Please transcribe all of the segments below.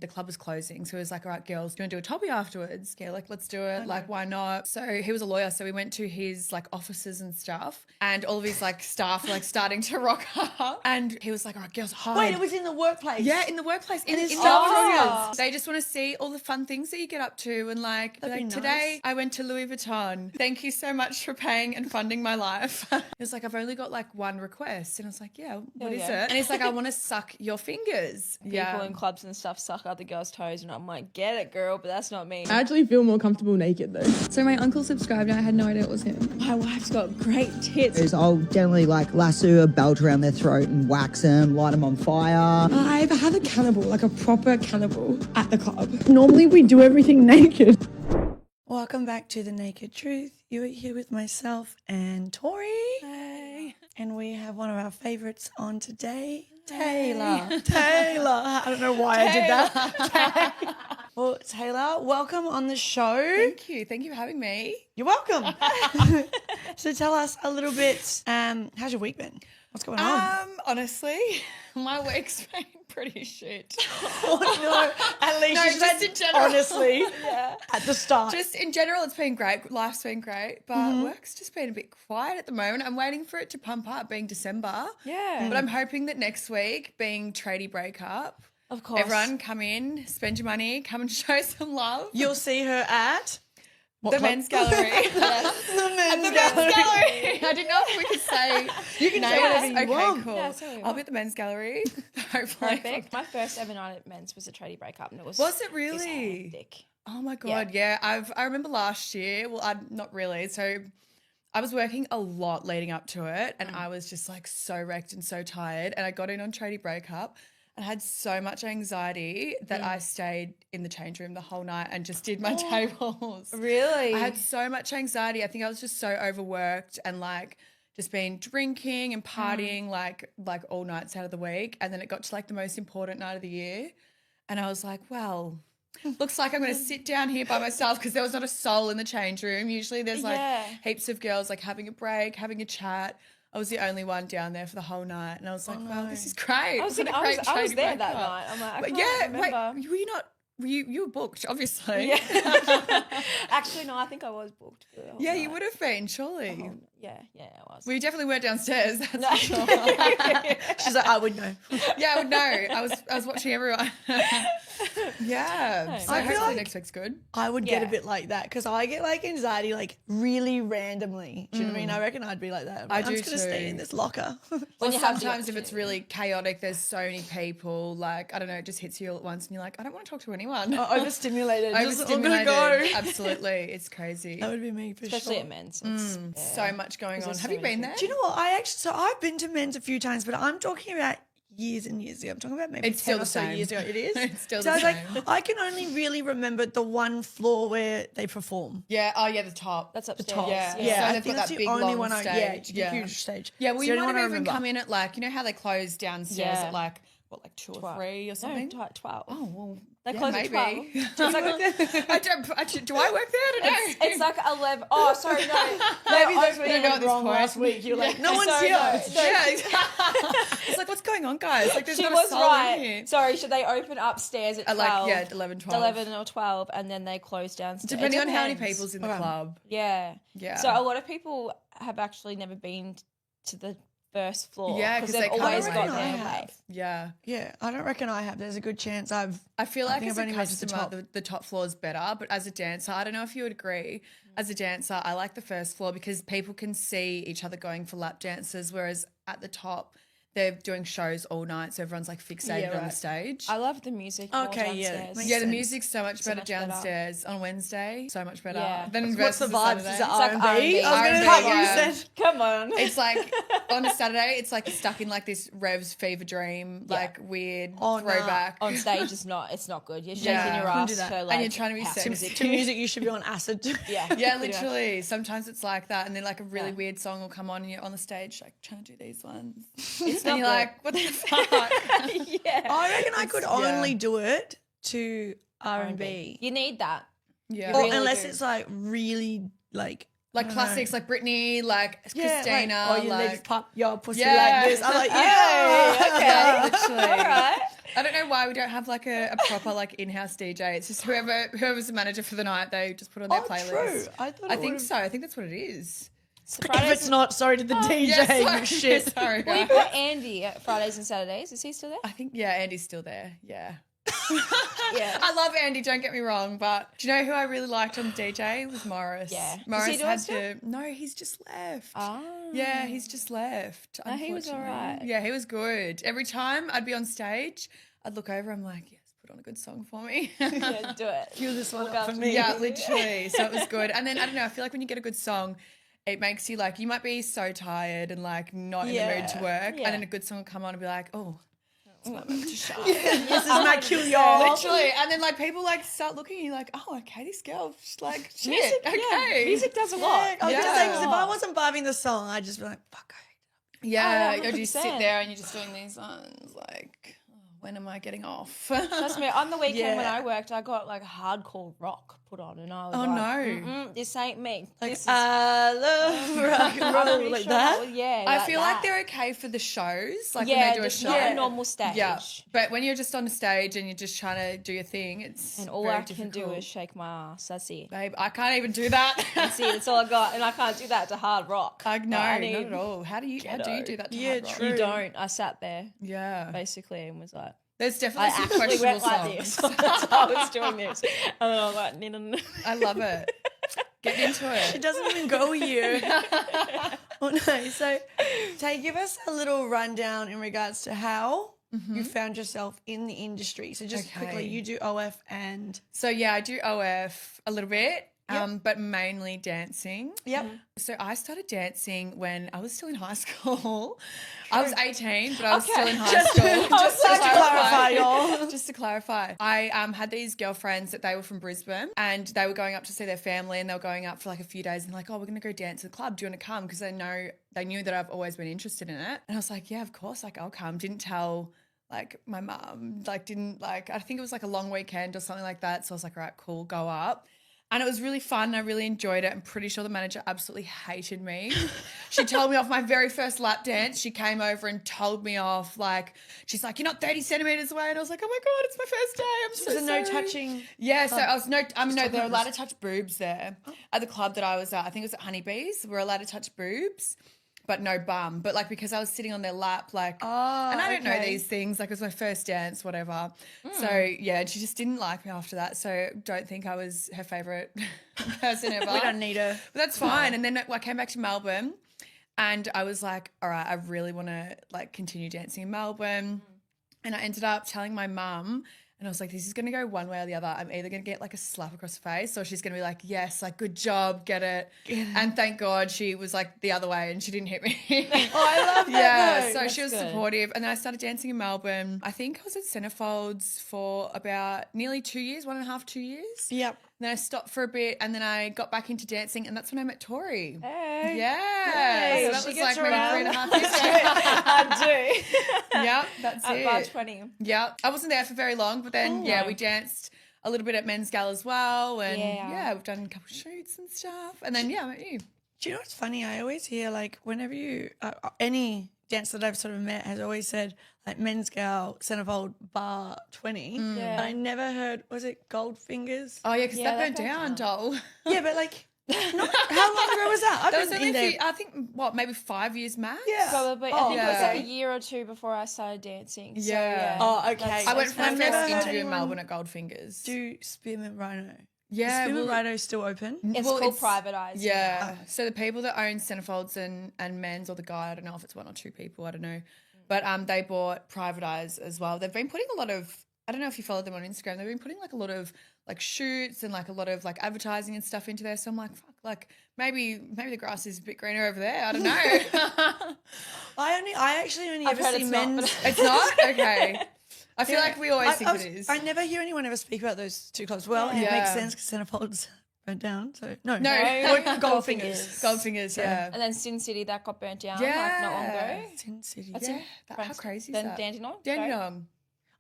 and the club was closing. So he was like, all right, girls, do you want to do a toppy afterwards? Yeah, like, let's do it. Like, why not? So he was a lawyer. So we went to his like offices and stuff, and all of his like staff were like starting to rock up. And he was like, all right, girls, hide. Wait, it was in the workplace? Yeah, in the workplace. In his the staff offices. They just want to see all the fun things that you get up to. And like, That'd be nice. Today I went to Louis Vuitton. Thank you so much for paying and funding my life. He was like, I've only got like one request. And I was like, yeah, what is it? And he's like, I want to suck your fingers. People in clubs and stuff suck other girls' toes, and I'm like, get it, girl, but that's not me. I actually feel more comfortable naked though. So my uncle subscribed and I had no idea it was him. My wife's got great tits. I'll generally like lasso a belt around their throat and wax them, light them on fire. I've had a cannibal, like a proper cannibal at the club. Normally we do everything naked. Welcome back to The Naked Truth. You are here with myself and Tori. Hey. And we have one of our favourites on today, Taylor. Taylor. I don't know why I did that. Well, Taylor, welcome on the show. Thank you. Thank you for having me. You're welcome. So tell us a little bit, how's your week been? What's going on? Honestly, my week's been pretty shit. Oh, no. At least No, you just said in general. honestly at the start. Just in general, it's been great. Life's been great, but work's just been a bit quiet at the moment. I'm waiting for it to pump up, being December. Yeah. But I'm hoping that next week, being tradie breakup, Of course. everyone come in, spend your money, come and show some love. You'll see her at The men's gallery. the men's The gallery. men's gallery. I didn't know if we could say. You can say whatever you okay, want. cool. Yeah, say what you I'll be at the men's gallery. Hopefully. Perfect. My first ever night at men's was a tradie breakup, and it was. Was it really? hectic. Oh my God, yeah. I remember last year, well, not really. So I was working a lot leading up to it, and I was just like so wrecked and so tired. And I got in on tradie breakup and had so much anxiety that I stayed in the change room the whole night and just did my tables. Really? I had so much anxiety. I think I was just so overworked and like just been drinking and partying like all nights out of the week. And then it got to like the most important night of the year. And I was like, well, looks like I'm going to sit down here by myself, because there was not a soul in the change room. Usually there's like heaps of girls like having a break, having a chat. I was the only one down there for the whole night. And I was like, wow, this is great. I was What a I great was tradie there that breakup. night. I'm like, I But can't remember. wait, were you not? You were booked, obviously. Yeah. Actually, no, I think I was booked. For the whole Yeah, night. you would have been, surely. Yeah, I was. We definitely weren't downstairs. That's No. for sure. She's like, I would know. Yeah, I would know. I was watching everyone. Yeah. So I feel hopefully like- next week's good. I would get a Yeah. bit like that, because I get like anxiety like really randomly. Do you know what I mean? I reckon I'd be like that. I I'm do just going to stay too. in this locker. Or you have the sometimes if it's really chaotic, there's so many people, like, I don't know, it just hits you all at once and you're like, I don't want to talk to anyone. Overstimulated. Just, I'm Overstimulated. going to go. Absolutely. It's crazy. That would be me for Especially sure. at men's. It's, So much going on. there's Have so you many been there? Do you know what? I've been to men's a few times, but I'm talking about years and years ago. I'm talking about maybe It's 10 still or the so same. years ago. It is? It's still So the I was like, same. I can only really remember the one floor where they perform. Yeah. Oh, yeah, the top. That's The upstairs. top. Yeah. Yeah, So I they've think got that's that the big, only long one. stage. Yeah, huge stage. Yeah, well, It's you the might only have one I even remember. come in at like, you know how they close downstairs Yeah. at like, what, like 2 or 3 or something? No, 12. Oh, well, They yeah, close maybe. at 12. It's like, Do I work there? I don't know. it's like 11. Oh, sorry, no. Maybe that's what don't you know got at this wrong point. last week. You're like, no one's Sorry, here. no. Yeah, it's like, what's going on, guys? Like, there's She not was a soul in right. here. Sorry, should they open upstairs at 12? Like, yeah, 11, 12. 11 or 12, and then they close downstairs. Depending It on how many depends. people's in the club. Yeah. Yeah. So a lot of people have actually never been to the first floor. Yeah, because 'cause they've they come always late. got I there have. late. Yeah. Yeah, I don't reckon I have. There's a good chance I feel like think as I've a only made it to the customer, top. the top floor is better, but as a dancer, I don't know if you would agree. As a dancer, I like the first floor because people can see each other going for lap dances, whereas at the top, they're doing shows all night, so everyone's like fixated on the right. stage. I love the music. more Okay, yeah, downstairs. makes Yeah, the sense. music's so much better much better. downstairs on Wednesday. So much better Yeah. than What's the versus a vibes? Is Saturday. it like R&B? R&B. I was going to R&B, say, yeah. you said. Come on. It's like on a Saturday, it's like stuck in like this Rev's fever dream, like weird Oh, no. throwback. On stage, it's not good. You're shaking Yeah. your Couldn't ass do that. to And like. you're trying to be house sexy. music. To music, you should be on acid. Yeah. Yeah, pretty much. literally. Sometimes it's like that, and then like a really Yeah. weird song will come on, and you're on the stage like trying to do these ones, It's and not you're like, "What the fuck?" yeah. I reckon I could yeah. only do it to R&B. You need that. Yeah, Or really unless do. it's like really like like classics, like Britney, like Christina, like, oh, you like legs pop your pussy Yeah. like this. I'm like, Oh, yeah, okay. yeah, literally. All right. I don't know why we don't have like a proper like in-house DJ. It's just whoever's the manager for the night, they just put on their playlist. True. I thought I it think would've- so. I think that's what it is. So If Fridays it's not, sorry to the DJ. Yeah, sorry. You shit. Sorry, Well, you guys. got Andy at Fridays and Saturdays. Is he still there? I think Andy's still there. Yeah. Yeah. I love Andy, don't get me wrong, but do you know who I really liked on the DJ was Morris. Yeah. Does Morris he do it had still? No, he's just left. Ah. Yeah, he's just left. No, he was all unfortunately. right. Yeah, he was good. Every time I'd be on stage, I'd look over, I'm like, yes, put on a good song for me. Yeah, do it. Cue this one Look up for after me. Yeah, literally. So it was good. And then I don't know, I feel like when you get a good song, it makes you like, you might be so tired and like not in the mood to work. Yeah. And then a good song will come on and be like, oh, it's my moment to shine. This is my cue, y'all. Literally. And then like people like start looking at you like, oh, okay, this girl, she's like, shit, Music, okay. yeah, music does a lot. I was Yeah. gonna say, 'cause if I wasn't vibing the song, I'd just be like, fuck, Yeah, Oh, you just sit 100%. there and you're just doing these ones like, oh, when am I getting off? Trust me, on the weekend when Yeah. I worked, I got like hardcore rock put on, and I was Oh, like, no. this ain't me. like, This is I love rock and I'm roll pretty like sure that. was- yeah, I feel like that. they're okay for the shows, like yeah, when they do a just show. not a normal stage. Yeah, but when you're just on a stage and you're just trying to do your thing, it's And all very I can do difficult. is shake my ass. That's it. Babe, I can't even do that. That's it. That's all I got, and I can't do that to hard rock. Like, no, I not need- at all. How do you do that to Yeah, hard rock? true. You don't. I sat there Yeah. basically and was like, There's I definitely some actually questionable went like songs. this. That's how I was doing this, and then I was like, no. I love it. Get into It it. doesn't even go you. Oh no. So, Tay, give us a little rundown in regards to how you found yourself in the industry. So just Okay. quickly, you do OF and So yeah, I do OF a little bit, but mainly dancing. yep. So I started dancing when I was still in high school. I was 18, but I was still in high school. Just to clarify, y'all. Just to clarify, I had these girlfriends that they were from Brisbane and they were going up to see their family and they were going up for like a few days and like, oh, we're going to go dance at the club. Do you want to come? Because they knew that I've always been interested in it. And I was like, yeah, of course, like I'll come. Didn't tell like my mum, like didn't like, I think it was like a long weekend or something like that. So I was like, all right, cool, go up. And it was really fun. I really enjoyed it. I'm pretty sure the manager absolutely hated me. She told me off my very first lap dance. She came over and told me off. Like, she's like, you're not 30 centimeters away. And I was like, oh my God, it's my first day. I'm so There's a no sorry. touching. Yeah, so I was no, they were allowed to touch boobs there at the club that I was at. I think it was at Honeybees. We were allowed to touch boobs, but no bum. But like because I was sitting on their lap, like, and I don't know these things. Like it was my first dance, whatever. So yeah, she just didn't like me after that. So don't think I was her favorite person ever. We don't need her. But that's fine. And then I came back to Melbourne and I was like, all right, I really want to like continue dancing in Melbourne. And I ended up telling my mum and I was like, this is going to go one way or the other. I'm either going to get like a slap across the face or she's going to be like, yes, like good job, get it. And thank God she was like the other way and she didn't hit me. Oh, I love that. Yeah, though. so That's she was good. supportive. And then I started dancing in Melbourne. I think I was at Centrefolds for about nearly 2 years, 1.5, 2 years. Yep. Then I stopped for a bit and then I got back into dancing and that's when I met Tori. Hey. Yeah. Hey, So that she was gets like maybe around. 3.5 years ago. I do. Yep, that's At it. bar 20. Yeah, I wasn't there for very long, but then no. we danced a little bit at Men's Gal as well, and Yeah. we've done a couple of shoots and stuff. And then I met you. Do you know what's funny? I always hear like whenever you any dancer that I've sort of met has always said like Men's Gal, Centrefold, bar 20. Yeah. But I never heard, was it Goldfingers? Oh yeah, because Yeah, that burnt that burnt down, doll. Yeah, but like, not, how long ago was that? I've That was been only in a there. few, I think maybe 5 years max. Yeah. Probably. I Oh, think it was yeah. like a year or two before I started dancing. So, Yeah. Oh, okay. that's- I went for my I've never first heard interview in anyone Melbourne at Goldfingers. Do Spearmint Rhino. Yeah, Is Spearmint well, Rhino still open? It's Well, called it's- privatising. Yeah. So the people that own Centrefolds and Men's or the guy, I don't know if it's one or two people, I don't know. But they bought Privatize as well. They've been putting a lot of, I don't know if you follow them on Instagram, they've been putting like a lot of like shoots and like a lot of like advertising and stuff into there. So I'm like, fuck, like maybe the grass is a bit greener over there. I don't know. I actually only I've ever heard see it's not, men's. but- It's not? Okay. I feel like we always think it is. I never hear anyone ever speak about those two clubs. Well, it Yeah. makes sense because Centrefolds burnt down. So no, No. Goldfingers. Goldfingers, yeah. And then Sin City, that got burnt down like not long ago. Sin City. That's Yeah. it. How crazy is then that? Dandenong. Dandenong.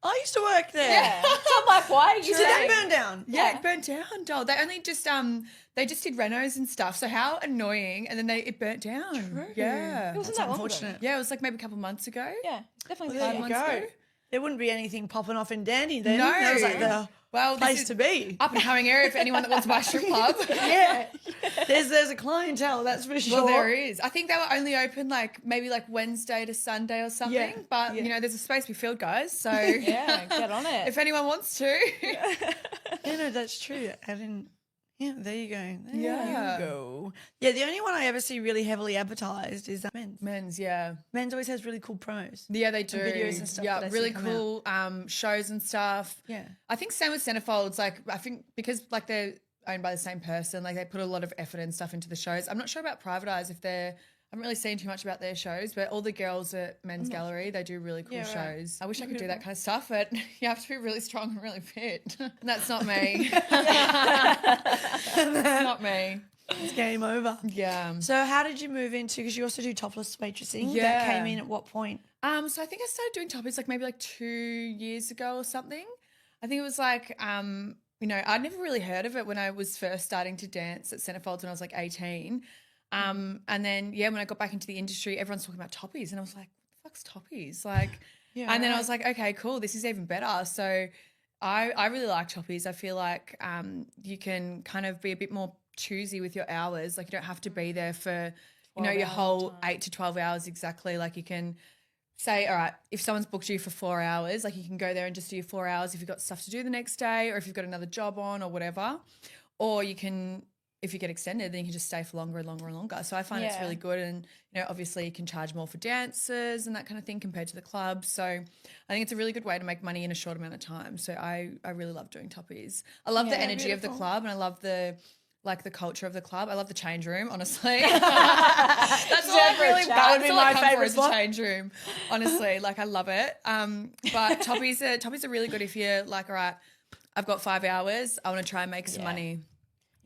I used to work there. Yeah. So I'm like, why are you Did that saying? burn down? Yeah, it burnt down, doll. They only just they just did renos and stuff. So how annoying! And then it burnt down. Yeah, It wasn't That's that long ago. unfortunate. yeah. It was like maybe a couple months ago. Yeah, definitely. Well, there the you same. go. ago. there wouldn't be anything popping off in Dandy then. No. That was like the Well, this place is to be. up and coming area for anyone that wants to buy a strip club. Yeah. There's a clientele, that's for sure. Well, there is. I think they were only open like maybe like Wednesday to Sunday or something. Yeah, But yeah. you know, there's a space to be filled, guys. So Yeah, get on it. if anyone wants to. Yeah, no, that's true. Yeah, there you go. There Yeah. you go. Yeah, the only one I ever see really heavily advertised is men's. Men's, yeah. Men's always has really cool promos. Yeah, they do. videos and stuff Yeah, that I see really come cool shows and stuff. Yeah. I think same with Centerfolds. Like, I think because like they're owned by the same person, like they put a lot of effort and stuff into the shows. I'm not sure about Private Eyes if they're. I haven't really seen too much about their shows, but all the girls at Men's Gallery, they do really cool Yeah, right. shows. I wish I could do that kind of stuff, but you have to be really strong and really fit. And that's not me. That's not me. It's game over. Yeah. So how did you move into, because you also do topless waitressing. Yeah. That came in at what point? So I think I started doing topics like maybe like 2 years ago or something. I think it was like, you know, I'd never really heard of it when I was first starting to dance at Centerfolds when I was like 18. And then, yeah, when I got back into the industry, everyone's talking about toppies. And I was like, what the fuck's toppies? Like, Yeah, and then I right. was like, okay, cool. This is even better. So I really like toppies. I feel like you can kind of be a bit more choosy with your hours. Like you don't have to be there for, you know, your whole 8 to 12 hours exactly. Like you can say, all right, if someone's booked you for 4 hours, like you can go there and just do your 4 hours if you've got stuff to do the next day or if you've got another job on or whatever. Or you can, if you get extended, then you can just stay for longer and longer and longer. So I find it's really good. And, you know, obviously you can charge more for dancers and that kind of thing compared to the club. So I think it's a really good way to make money in a short amount of time. So I really love doing toppies. I love the energy of the club and I love the culture of the club. I love the change room, honestly. That's all I really want. That would be That's all I my come for favourite is the spot. change room. Honestly, like I love it. But toppies are really good if you're like, all right, I've got 5 hours. I want to try and make some money.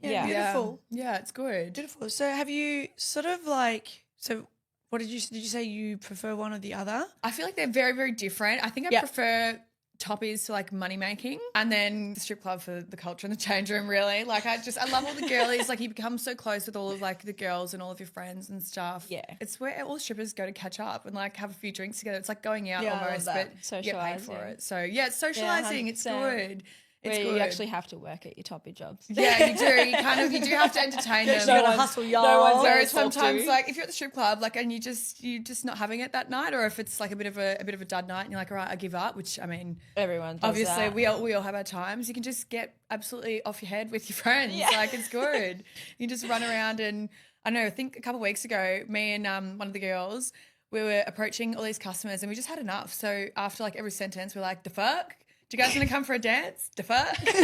Yeah, beautiful. Yeah, it's good. Beautiful. So have you sort of like, so what did you say you prefer one or the other? I feel like they're very, very different. I think I prefer toppies to like money making and then the strip club for the culture and the change room really. Like I love all the girlies. Like you become so close with all of like the girls and all of your friends and stuff. Yeah. It's where all strippers go to catch up and like have a few drinks together. It's like going out Yeah, I love almost, that. but you get paid for Socialising. it. So yeah, it's socializing. It's 100%. good. It's Where good. you actually have to work at your toppy jobs. Yeah, you do. You do have to entertain them. You gotta hustle, y'all. Whereas talk to. sometimes, like, if you're at the strip club, like, and you're just not having it that night, or if it's like a bit of a dud night, and you're like, all right, I give up. Which I mean, Everyone does obviously that. we all have our times. You can just get absolutely off your head with your friends. Like it's good. You just run around and I know. I think a couple of weeks ago, me and one of the girls, we were approaching all these customers, and we just had enough. So after like every sentence, we're like, the fuck. Do you guys want to come for a dance? The fuck? What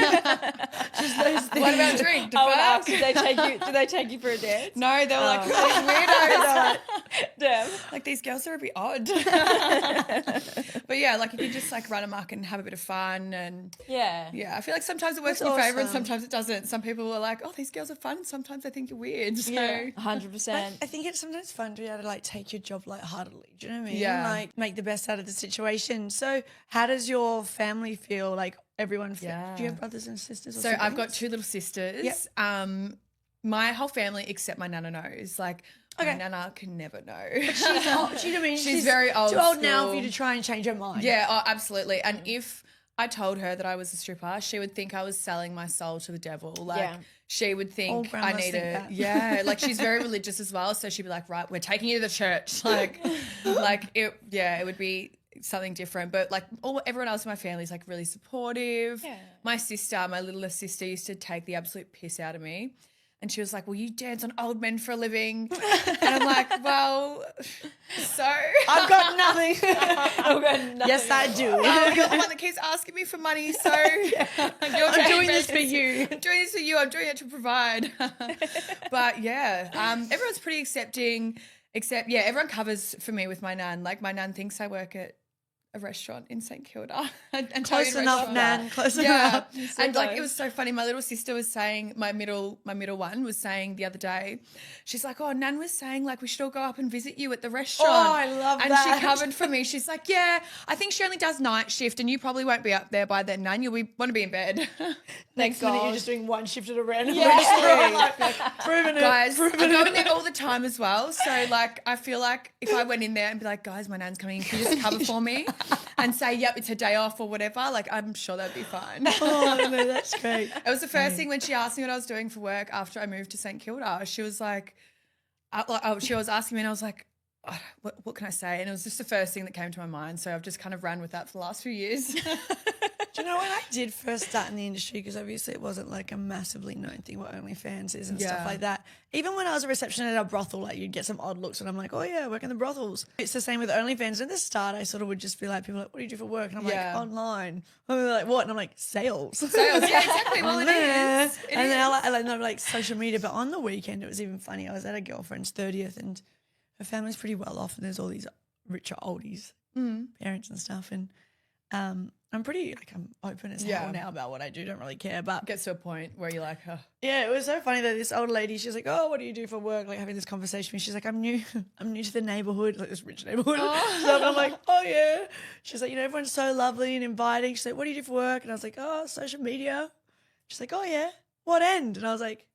about a drink? The I would fuck? ask, did they take you for a dance? No, they were like these weirdos. Damn. Like these girls are a bit odd. But yeah, like you can just like run amok and have a bit of fun and Yeah. I feel like sometimes it works in That's your favour and awesome. sometimes it doesn't. Some people are like, oh, these girls are fun. And sometimes they think you're weird. So 100%. I think it's sometimes fun to be able to like take your job lightheartedly. Do you know what I mean? Yeah. Like make the best out of the situation. So how does your family feel? Like everyone feel? Yeah. Do you have brothers and sisters? Or So I've got siblings? 2 little sisters. Yep. My whole family except my nana knows. Like my nana can never know. She's very old Too old now school. for you to try and change her mind. Yeah, oh, absolutely. And if I told her that I was a stripper, she would think I was selling my soul to the devil. Like Yeah. she would All think I grandmas need think a that. yeah. Like she's very religious as well, so she'd be like, right, we're taking you to the church. Like it would be something different. But like everyone else in my family is like really supportive. Yeah. My sister, my littlest sister, used to take the absolute piss out of me. And she was like, well, you dance on old men for a living. And I'm like, well, so. I've got nothing. Yes, Yes, I do. You're the one that keeps asking me for money, so I'm doing this for you. I'm doing this for you. I'm doing it to provide. But yeah, everyone's pretty accepting. Except everyone covers for me with my nan. Like my nan thinks I work at a restaurant in St Kilda. and Close Italian enough, restaurant. Nan. Close Yeah, enough. and like it was so funny. My little sister was saying, my middle one was saying the other day, she's like, "Oh, Nan was saying like we should all go up and visit you at the restaurant." Oh, I love and that. she covered for me. She's like, "Yeah, I think she only does night shift, and you probably won't be up there by then, Nan. You'll want to be in bed." Next minute, you're just doing one shift at a random Yeah. restaurant. Proving it. Guys, I go in there all the time as well. So like, I feel like if I went in there and be like, "Guys, my nan's coming in, can you just cover for me?" and say, yep, it's her day off or whatever, like I'm sure that'd be fine. Oh, no, that's great. It was the first thing when she asked me what I was doing for work after I moved to St Kilda. She was like, she was asking me and I was like, oh, what can I say? And it was just the first thing that came to my mind. So I've just kind of ran with that for the last few years. Do you know when I did first start in the industry, because obviously it wasn't like a massively known thing what OnlyFans is and stuff like that. Even when I was a receptionist at a brothel, like you'd get some odd looks and I'm like, oh yeah, I work in the brothels. It's the same with OnlyFans. At the start, I sort of would just be like, people are like, what do you do for work? And I'm like, online. And they're like, what? And I'm like, sales. Sales, yeah, exactly. Well, it is. And then they're like social media. But on the weekend, it was even funny. I was at a girlfriend's 30th and her family's pretty well off and there's all these richer oldies, parents and stuff. And I'm pretty, like, I'm open as hell now about what I do, don't really care. But It gets to a point where you're like, oh. Yeah, it was so funny that this old lady, she's like, oh, what do you do for work? Like having this conversation with me. She's like, I'm new to the neighborhood, like this rich neighborhood. So I'm like, oh yeah. She's like, everyone's so lovely and inviting. She's like, what do you do for work? And I was like, oh, social media. She's like, oh yeah, what end? And I was like,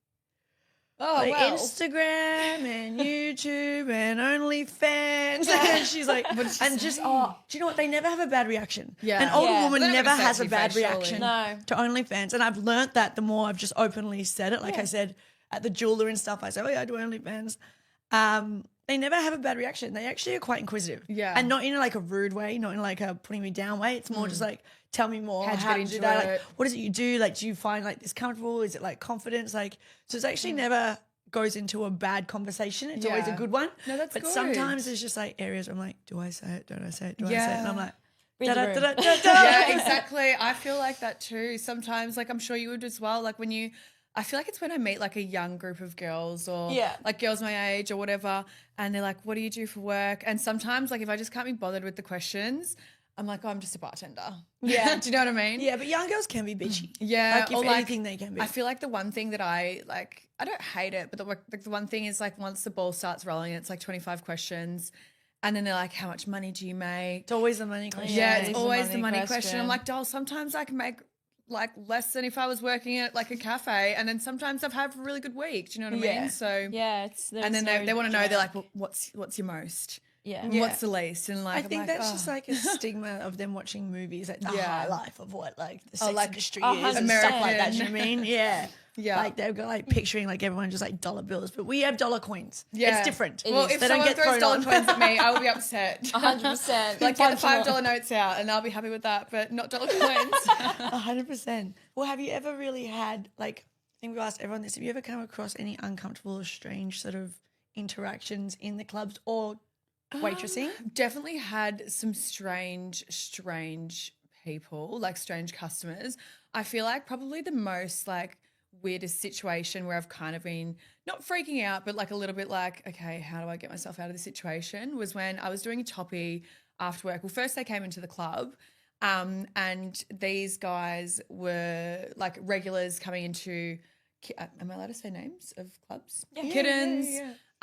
Instagram and YouTube and OnlyFans. And she's like, and just, do you know what? They never have a bad reaction. Yeah. An older Yeah. woman They don't never have a has a sexy bad face, surely. reaction No. to OnlyFans. And I've learnt that the more I've just openly said it. Like I said at the jeweler and stuff, I say, oh yeah, I do OnlyFans. They never have a bad reaction. They actually are quite inquisitive. Yeah. And not in like a rude way, not in like a putting me down way. It's more just like, tell me more. How'd you How get do you into do that? Like, it? what is it you do? Like, do you find like this comfortable? Is it like confidence? Like, so it's actually never goes into a bad conversation. It's always a good one. No, that's but good. sometimes there's just like areas where I'm like, do I say it? Don't I say it? Do I say it? And I'm like, Read the room. da-da-da-da-da. Yeah, exactly. I feel like that too. Sometimes, like I'm sure you would as well. Like I feel like it's when I meet like a young group of girls or like girls my age or whatever, and they're like, what do you do for work? And sometimes like if I just can't be bothered with the questions, I'm like, oh, I'm just a bartender. Yeah. Do you know what I mean? Yeah, but young girls can be bitchy. Yeah. Like, if or like, anything, they can be. I feel like the one thing that I don't hate it, but the one thing is like once the ball starts rolling, it's like 25 questions. And then they're like, how much money do you make? It's always the money question. Yeah, it it's is the always the money money question. I'm question. like, doll, sometimes I can make like less than if I was working at like a cafe. And then sometimes I've had a really good week. Do you know what I mean? So, Yeah, and then they want to know, they're like, well, what's your most? Yeah. And what's the least? And like, I think that's just like a stigma of them watching movies, like the high life of what like the sex industry is and stuff like that. Do you know what I mean? Yeah. Yeah. Like they've got like picturing like everyone just like dollar bills, but we have dollar coins. Yeah. It's different. Well, if They don't someone get throws thrown dollar on. coins at me, I will be upset. 100%. Like get the $5 notes out and I'll be happy with that, but not dollar coins. 100%. Well, have you ever really had like, I think we asked everyone this, have you ever come across any uncomfortable or strange sort of interactions in the clubs or waitressing? Definitely had some strange people, like strange customers. I feel like probably the most like weirdest situation where I've kind of been not freaking out, but like a little bit like, okay, how do I get myself out of this situation, was when I was doing a toppy after work. Well, first they came into the club and these guys were like regulars coming into, am I allowed to say names of clubs? Yeah. Kittens.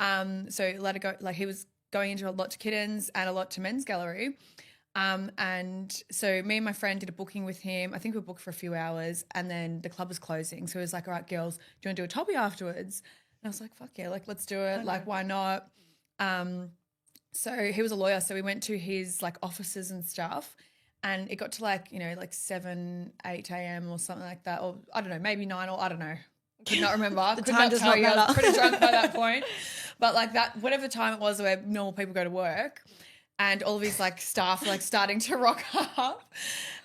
Yeah. So let it go, like he was going into a lot to Kittens and a lot to Men's Gallery. And so me and my friend did a booking with him. I think we were booked for a few hours and then the club was closing. So he was like, all right, girls, do you want to do a toppy afterwards? And I was like, fuck yeah, like let's do it. Like, why not? So he was a lawyer. So we went to his like offices and stuff and it got to like, you know, like 7, 8 a.m. or something like that. Or I don't know, maybe 9 or I don't know. Could not remember. Could time not does tell not you. I was matter. pretty drunk by that point. But like that, whatever time it was where normal people go to work, and all of his like staff were like starting to rock up,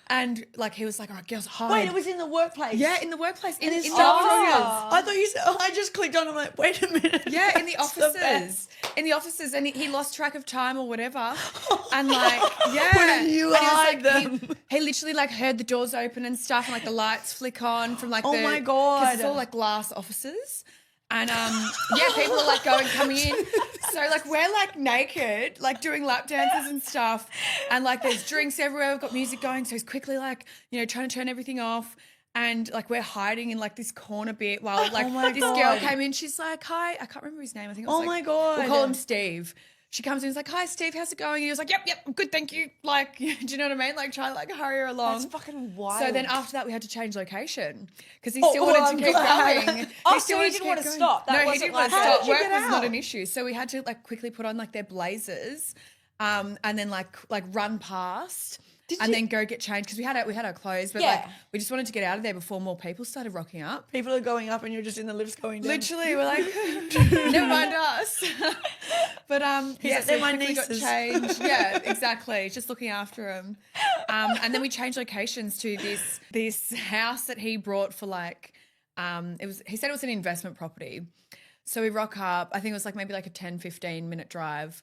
and like he was like, "All right, girls, hide." Wait, it was in the workplace? Yeah, in the workplace, in his the staff offices. room. I thought you said, I just clicked on, I'm like, wait a minute. Yeah, in the That's the offices. In the offices, and he lost track of time or whatever. And like, yeah. Where do you And he was hide like, them? He literally like heard the doors open and stuff and like the lights flick on from like Oh my God. 'cause it's all like glass offices. And yeah, people are like coming in. So like we're like naked, like doing lap dances and stuff. And like there's drinks everywhere. We've got music going. So he's quickly like, you know, trying to turn everything off. And like we're hiding in like this corner bit while like my this God. girl came in. She's like, hi, I can't remember his name. I think it was Oh like, my God. we'll call him Steve. She comes in and is like, hi Steve, how's it going? And he was like, yep, I'm good, thank you. Like, do you know what I mean? Like try to like hurry her along. That's fucking wild. So then after that we had to change location because he Oh, still well, wanted I'm to keep glad. going. Oh, He still so he wanted didn't keep want to going. stop. That No, he wasn't didn't want to like- How stop. did you Work get was not out? an issue. So we had to like quickly put on like their blazers and then like run past. Then go get changed because we had our clothes, but Yeah. like we just wanted to get out of there before more people started rocking up. People are going up and you're just in the lifts going down. Literally, we're like, never mind us. But yeah, so they're we my quickly got nieces. changed. Yeah, exactly. Just looking after them. And then we changed locations to this house that he brought for like he said it was an investment property. So we rock up. I think it was like maybe like a 10-15 minute drive.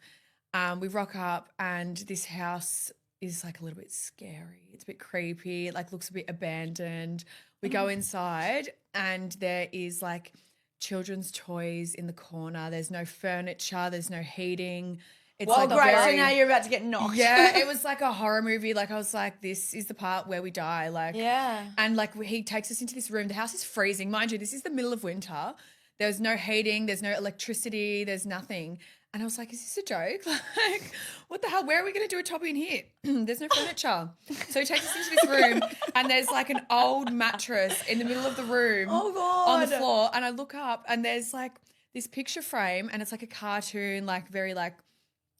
We rock up and this house is like a little bit scary. It's a bit creepy. It like looks a bit abandoned. We go inside and there is like children's toys in the corner. There's no furniture. There's no heating. It's Well, like great. So very, now you're about to get knocked. yeah, it was like a horror movie. Like I was like, this is the part where we die. Like, Yeah. and like he takes us into this room. The house is freezing. Mind you, this is the middle of winter. There's no heating. There's no electricity. There's nothing. And I was like, is this a joke? Like, what the hell? Where are we going to do a toppy in here? There's no furniture. So he takes us into this room and there's like an old mattress in the middle of the room on the floor. And I look up and there's like this picture frame and it's like a cartoon, like very like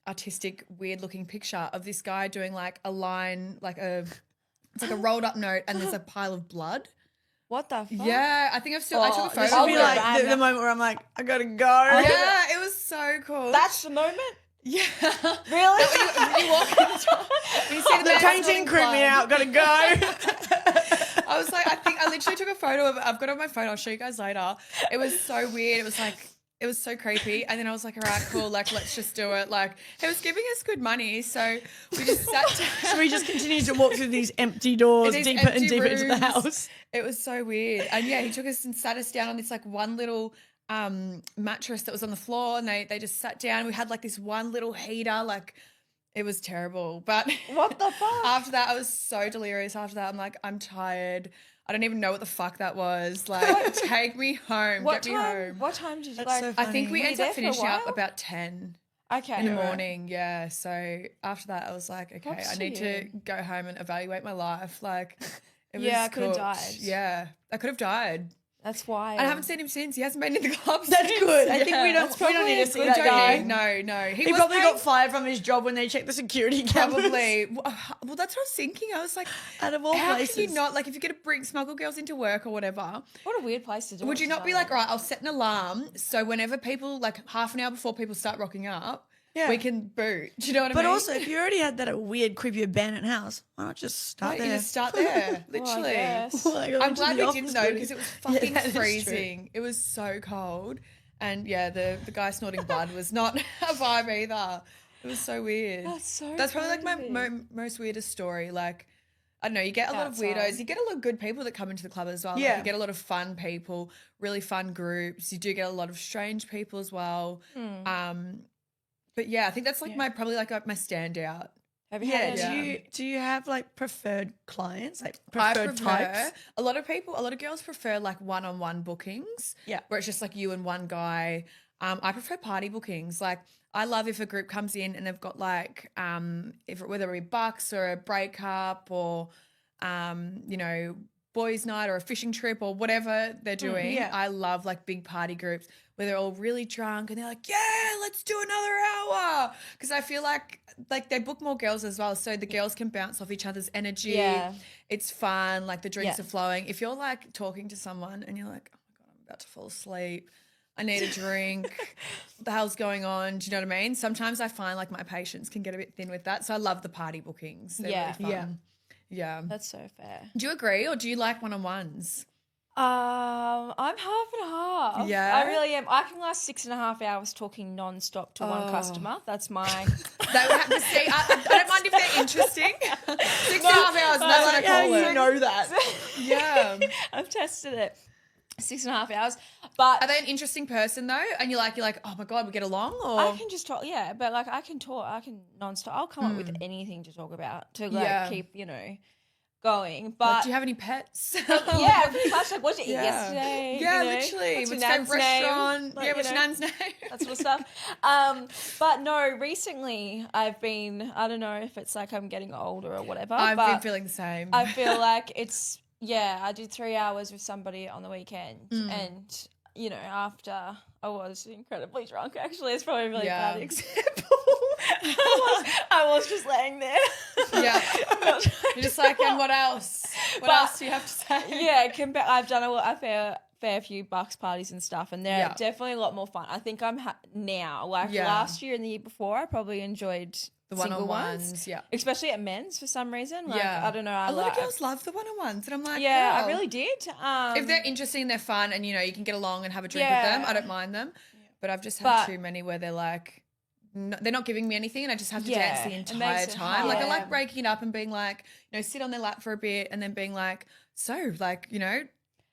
artistic, weird looking picture of this guy doing like a line, it's like a rolled up note and there's a pile of blood. What the fuck? Yeah, I think I took a photo. This would be of it. like the moment where I'm like, I gotta go. Yeah, it was so cool. That's the moment? yeah. Really? When you walk in the door, when you see the The man painting snorting creeped me blood. out. Gotta go. I was like, I think I literally took a photo of it. I've got it on my phone. I'll show you guys later. It was so weird. It was like, it was so creepy. And then I was like, all right, cool. Like, let's just do it. Like, he was giving us good money. So we just sat down. So we just continue to walk through these empty doors, These deeper and empty deeper into the rooms. house. It was so weird. And yeah, he took us and sat us down on this like one little mattress that was on the floor and they just sat down. We had like this one little heater. Like, it was terrible. But What the fuck? after that, I was so delirious. After that, I'm like, I'm tired. I don't even know what the fuck that was. Like, take me home. What Get me home. What time did you That's like? so I think we Were you ended there up for a finishing up while? about 10 Okay. in the morning. Yeah. So after that, I was like, okay, Props I to need to you. go home and evaluate my life. Like, it was Yeah, I could have cooked. died. Yeah, I could have died. That's why. And I haven't seen him since. He hasn't been in the club That's since. good. I think Yeah. we don't need to see that Don't guy. need- No. He was probably paying- got fired from his job when they checked the security cameras. Probably. Well, that's what I was thinking. I was like, Out of all how places. can you not, like, if you're going to bring smuggle girls into work or whatever, What a weird place to do it. would you not be Charlotte. like, all right, I'll set an alarm so whenever people, like half an hour before people start rocking up, Yeah. we can boot. Do you know what I But mean? also, if you already had that weird, creepy abandoned house, why not just start Right, you there? just start there, Well, I literally. guess. Like, I'm to glad the we office didn't though building. because it was Yeah, fucking that is true. freezing. It was so cold. And yeah, the guy snorting blood was not a vibe either. It was so weird. That's probably like my crazy. most weirdest story. Like, I don't know, you get a lot of Outside. weirdos. You get a lot of good people that come into the club as well. Like, Yeah. you get a lot of fun people, really fun groups. You do get a lot of strange people as well. But yeah, I think that's like my probably like my standout. Have you Yeah, had Yeah. any? do you have like preferred clients, like I preferred prefer types? a lot of girls prefer like one-on-one bookings. Yeah. Where it's just like you and one guy. I prefer party bookings. Like I love if a group comes in and they've got like whether it be bucks or a breakup or boys' night or a fishing trip or whatever they're doing. yeah. I love like big party groups where they're all really drunk and they're like, yeah, let's do another hour. Because I feel like they book more girls as well. So the girls can bounce off each other's energy. Yeah. It's fun. Like the drinks Yeah. are flowing. If you're like talking to someone and you're like, oh my God, I'm about to fall asleep. I need a drink. What the hell's going on? Do you know what I mean? Sometimes I find like my patience can get a bit thin with that. So I love the party bookings. They're Yeah. really fun. Yeah. That's so fair. Do you agree or do you like one-on-ones? I'm half and half. Yeah? I really am. I can last 6.5 hours talking non-stop to one customer. That's my. They would have to see. I don't mind if they're interesting. 6.5 hours, that's what I How call you it. know that? Yeah. I've tested it. 6.5 hours, but Are they an interesting person though? And you're like, oh my God, we get along? Or I can just talk. Yeah, but like I can talk. I can non-stop. I'll come up with anything to talk about to like Yeah. keep going. But like, do you have any pets? yeah, pretty much like what did you eat Yeah. yesterday? Yeah, you know? literally. What's your What's your nan's favorite name? restaurant? Like, Yeah, you what's your know, nan's name? that sort of stuff. But no, recently I've been. I don't know if it's like I'm getting older or whatever. I've but been feeling the same. I feel like it's I did 3 hours with somebody on the weekend, and after I was incredibly drunk. Actually, it's probably a really Yeah. bad example. I was just laying there. Yeah. You're just like, and what else? What else do you have to say? Yeah, I've done a fair few bucks parties and stuff, and they're Yeah. definitely a lot more fun. I think I'm now, like last year and the year before, I probably enjoed The single one-on-ones, ones, yeah. Especially at men's for some reason. Like, Yeah. I don't know. A lot of girls love the one-on-ones. And I'm like, Yeah, I girl, really did. if they're interesting, they're fun, and, you can get along and have a drink with them, I don't mind them. But I've just had too many where they're like, they're not giving me anything, and I just have to dance the it entire makes it time. Like, I hard. like breaking it up and being like, sit on their lap for a bit and then being like, so, like,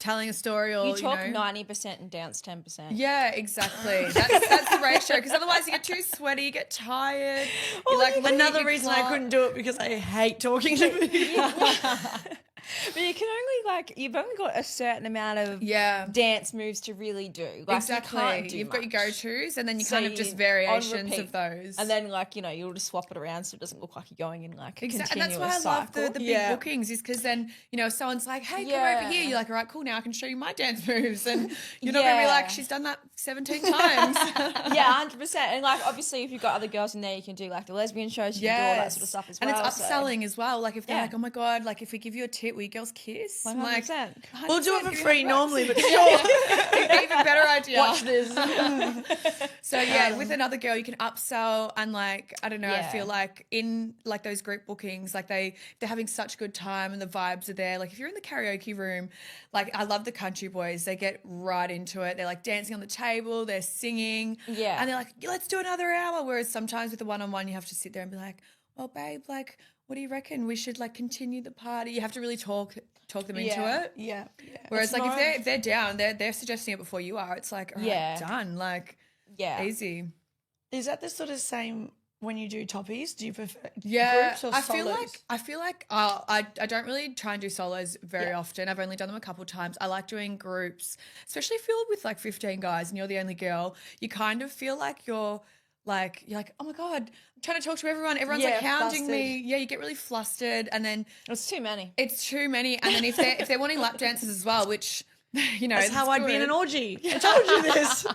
telling a story or, you talk 90% and dance 10%. Yeah, exactly. That's the ratio, because otherwise you get too sweaty, you get tired. You're like, looking at Another your reason I clock. couldn't do it because I hate talking to people. But you can only you've only got a certain amount of dance moves to really do. Like, Exactly. You can't do You've much. got your go-tos, and then you So kind of just on variations repeat. of those. And then you'll just swap it around so it doesn't look like you're going in like a Exactly. continuous And that's why I love cycle. the big bookings, is because then, if someone's like, hey, come over here, you're like, all right, cool, now I can show you my dance moves. And you're not going to be like, she's done that 17 times. Yeah, 100%. And obviously if you've got other girls in there, you can do the lesbian shows, you can do all that sort of stuff as and well. it's upselling as well. Like, if they're Yeah. like, oh my God, like if we give you a tip, will you girls kiss? I'm 100%. like, We'll do it for 100%, free give me normally, but sure. even better idea. Watch this. So yeah, with another girl you can upsell, and like, I don't know, I Yeah. feel like in like those group bookings, like they're having such a good time and the vibes are there. Like if you're in the karaoke room, like I love the country boys, they get right into it. They're like dancing on the table, they're singing. Yeah. And they're like, let's do another hour. Whereas sometimes with the one-on-one you have to sit there and be like, well, babe, like, what do you reckon? We should like continue the party. You have to really talk them into it. Yeah. Whereas like if they're down, they're suggesting it before you are. It's like, all right, Yeah. done. Like, easy. Is that the sort of same when you do toppies? Do you prefer Yeah, groups or I solos? feel like I don't really try and do solos very often. I've only done them a couple times. I like doing groups, especially if you're with like 15 guys and you're the only girl. You kind of feel like you're like, oh my God, I'm trying to talk to everyone. Everyone's like hounding me. Yeah, you get really flustered, and then It's too many. it's too many. And then if they're wanting lap dances as well, which That's how I'd be in an good. orgy. I told you this.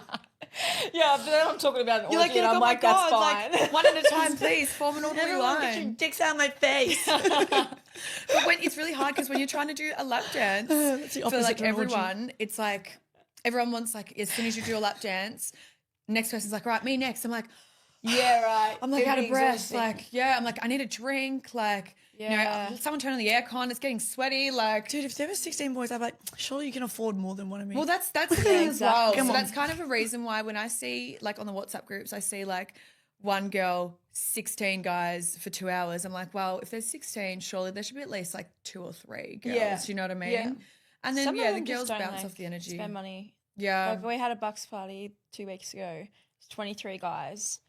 Yeah, but then I'm talking about an You're like, orgy and I'm oh my like, that's God, fine. like, One at a time, please. Form an orderly Everyone get your line. dicks out of my face. But when it's really hard because when you're trying to do a lap dance That's the for opposite like to an orgy. everyone, it's like everyone wants like as soon as you do a lap dance, next person's like, all right, me next. I'm like, Yeah, right. I'm like It'd out be of breath. exhausting. Like, I'm like, I need a drink. Like, someone turn on the aircon. It's getting sweaty. Like, Dude, if there were 16 boys, I'd be like, surely you can afford more than one of me. well, that's the thing as well. Come So on. that's kind of a reason why when I see like on the WhatsApp groups, I see like one girl, 16 guys for 2 hours. I'm like, well, if there's 16, surely there should be at least like 2 or 3 girls. Yeah. You know what I mean? Yeah. And then Some of the them just girls don't, bounce like, off the energy. Spend money. Yeah. Like we had a bucks party 2 weeks ago. It's 23 guys.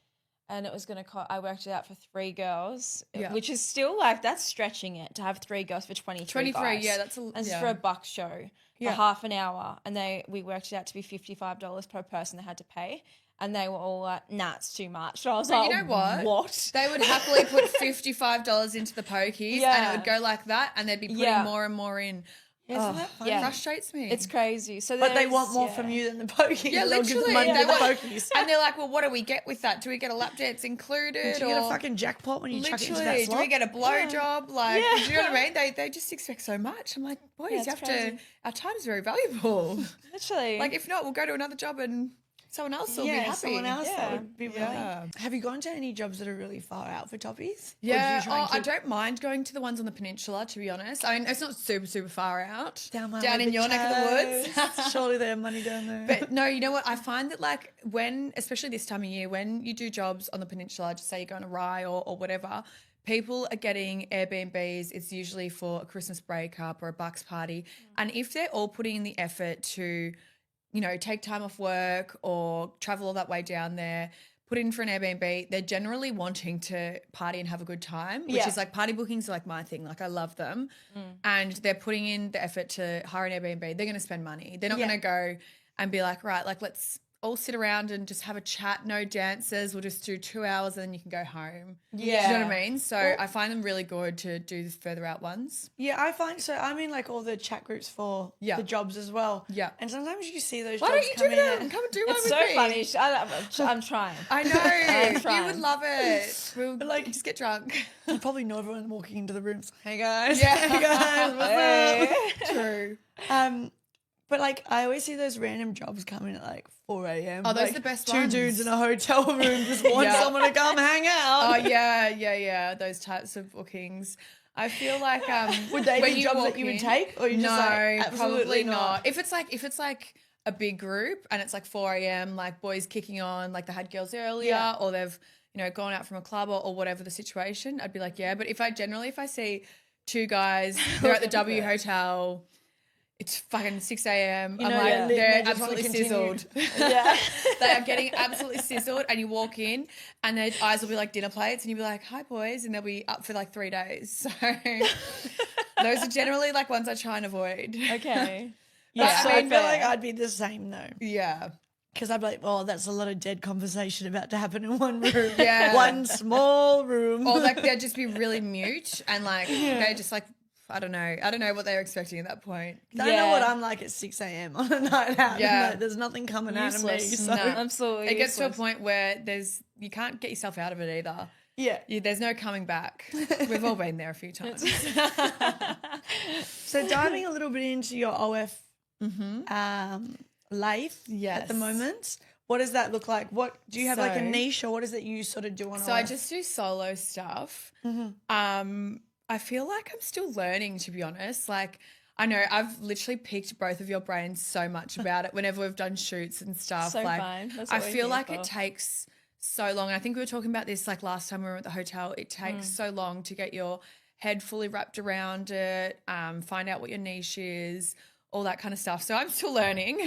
And it was going to cost, I worked it out for 3 girls, Yeah. which is still like, that's stretching it to have 3 girls for 23 guys. yeah, that's a And it's yeah. for a buck show Yeah. for half an hour. And we worked it out to be $55 per person they had to pay. And they were all like, nah, it's too much. So I was But like, you know what? What? They would happily put $55 into the pokies and Yeah. it would go like that and they'd be putting Yeah. more and more in. Isn't that funny? yeah. Frustrates me. It's crazy. So But they there's- want more yeah. from you than the pokies. Yeah, They'll give literally. the money They to the want- pokies. And they're like, well, what do we get with that? Do we get a lap dance included? Do you get or a fucking jackpot when you chuck it into that literally, slot? do we get a blowjob? Like, do you know what I mean? They just expect so much. I'm like, boys, Yeah, you it's have to, crazy. our time is very valuable. Literally. Like, if not, we'll go to another job and someone else will be happy. someone else that Yeah. would be really. Yeah. Have you gone to any jobs that are really far out for toppies? Or Yeah, do you try and I keep don't mind going to the ones on the peninsula, to be honest. I mean, it's not super, super far out. down in your neck of the woods. woods? Surely they have money down there. But no, you know what? I find that like when, especially this time of year, when you do jobs on the peninsula, just say you're going to Rye or whatever, people are getting Airbnbs. It's usually for a Christmas breakup or a bucks party. And if they're all putting in the effort to, you know, take time off work or travel all that way down there, put in for an Airbnb, they're generally wanting to party and have a good time, which Yeah. is like party bookings are like my thing. Like I love them. And they're putting in the effort to hire an Airbnb. They're going to spend money. They're not going to go and be like, right, like all sit around and just have a chat, no dances. We'll just do 2 hours and then you can go home. Yeah. Do you know what I mean? So I find them really good to do the further out ones. Yeah, I find so. I'm in like all the chat groups for the jobs as well. Yeah. And sometimes you see those Why jobs don't you come do that? in. Come and do one It's with so me. funny. I'm trying. I know. You trying. would love it. We'll like- just get drunk. You probably know everyone walking into the rooms. Hey guys. Yeah. Hey guys. What's up? True. But like I always see those random jobs coming at like 4 a.m. Oh, those are like, the best two ones. dudes in a hotel room just want Yeah. someone to come hang out. Oh yeah. Those types of bookings. I feel like Would they when be you jobs walk that you would in- take? Or you just no, like, absolutely probably not. If it's like a big group and it's like 4 a.m. like boys kicking on, like they had girls earlier, or they've gone out from a club or whatever the situation, I'd be like, yeah. But if I see two guys, they're at the W Hotel. It's fucking 6 a.m. I'm like, they're lit and they're they just wanna absolutely continue. sizzled. Yeah. They are getting absolutely sizzled, and you walk in, and their eyes will be like dinner plates, and you'll be like, "Hi, boys," and they'll be up for like 3 days. So those are generally like ones I try and avoid. Okay. Yeah, So I feel fair. like I'd be the same though. Yeah, Because I'd be like, oh, that's a lot of dead conversation about to happen in one room. Yeah. One small room. or like they'd just be really mute, and like they just like I don't know what they're expecting at that point. I know what I'm like at 6 a.m. on a night out. Yeah. Like, there's nothing coming out of me. Useless. So No, absolutely. It gets to a useless. point where you can't get yourself out of it either. yeah. There's no coming back. We've all been there a few times. So diving a little bit into your OF life at the Yes. moment, what does that look like? What do you have like a So- niche, or what is it you sort of do on So OF? I just do solo stuff. I feel like I'm still learning, to be honest. Like, I know I've literally picked both of your brains so much about it whenever we've done shoots and stuff. So like, fine. That's I what we're feel here like for. it takes so long. And I think we were talking about this like last time we were at the hotel. It takes so long to get your head fully wrapped around it, find out what your niche is, all that kind of stuff. So I'm still learning.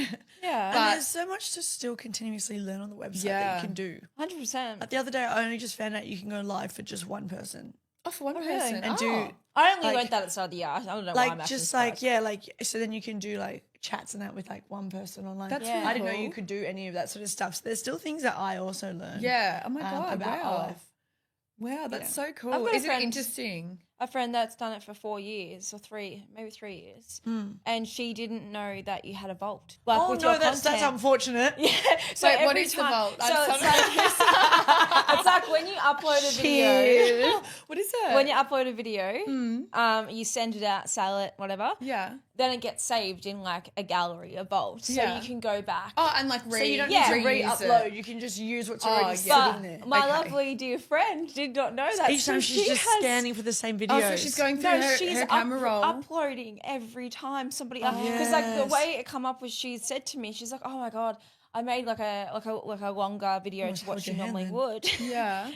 Yeah. and but- there's so much to still continuously learn on the website that Yeah. you can do. 100%. Like the other day, I only just found out you can go live for just one person Oh, for one really? person. and do I only like- learned that at the start of the year. I don't know why I'm like actually just like surprised. like so then you can do like chats and that with like one person online. That's Yeah. really I didn't know cool. you could do any of that sort of stuff. So there's still things that I also learn. Yeah. Oh my God. about Wow. OF. Wow. That's so I've cool. got a Is it friend- interesting? a friend that's done it for 4 years or maybe 3 years, and she didn't know that you had a vault. Like Oh with no, your that's content. unfortunate. Yeah. So Wait, what every is the time- vault? So I'm it's sorry. like, it's like when you upload a video. What is it? When you upload a video, you send it out, sell it, whatever. Yeah. Then it gets saved in like a gallery, a vault, so Yeah. you can go back. Oh, and like So you don't need Yeah. to reuse re-upload. it. You can just use what's Oh, already yeah. But sitting there. my Okay. lovely dear friend did not know that. Each so time she's she just has- scanning for the same videos. Oh, so she's going through No, her, she's her camera roll. uploading every time somebody because like the Yes. way it come up was she said to me, she's like, "Oh my God, I made like a longer video to what hold she your hand normally then. would." Yeah.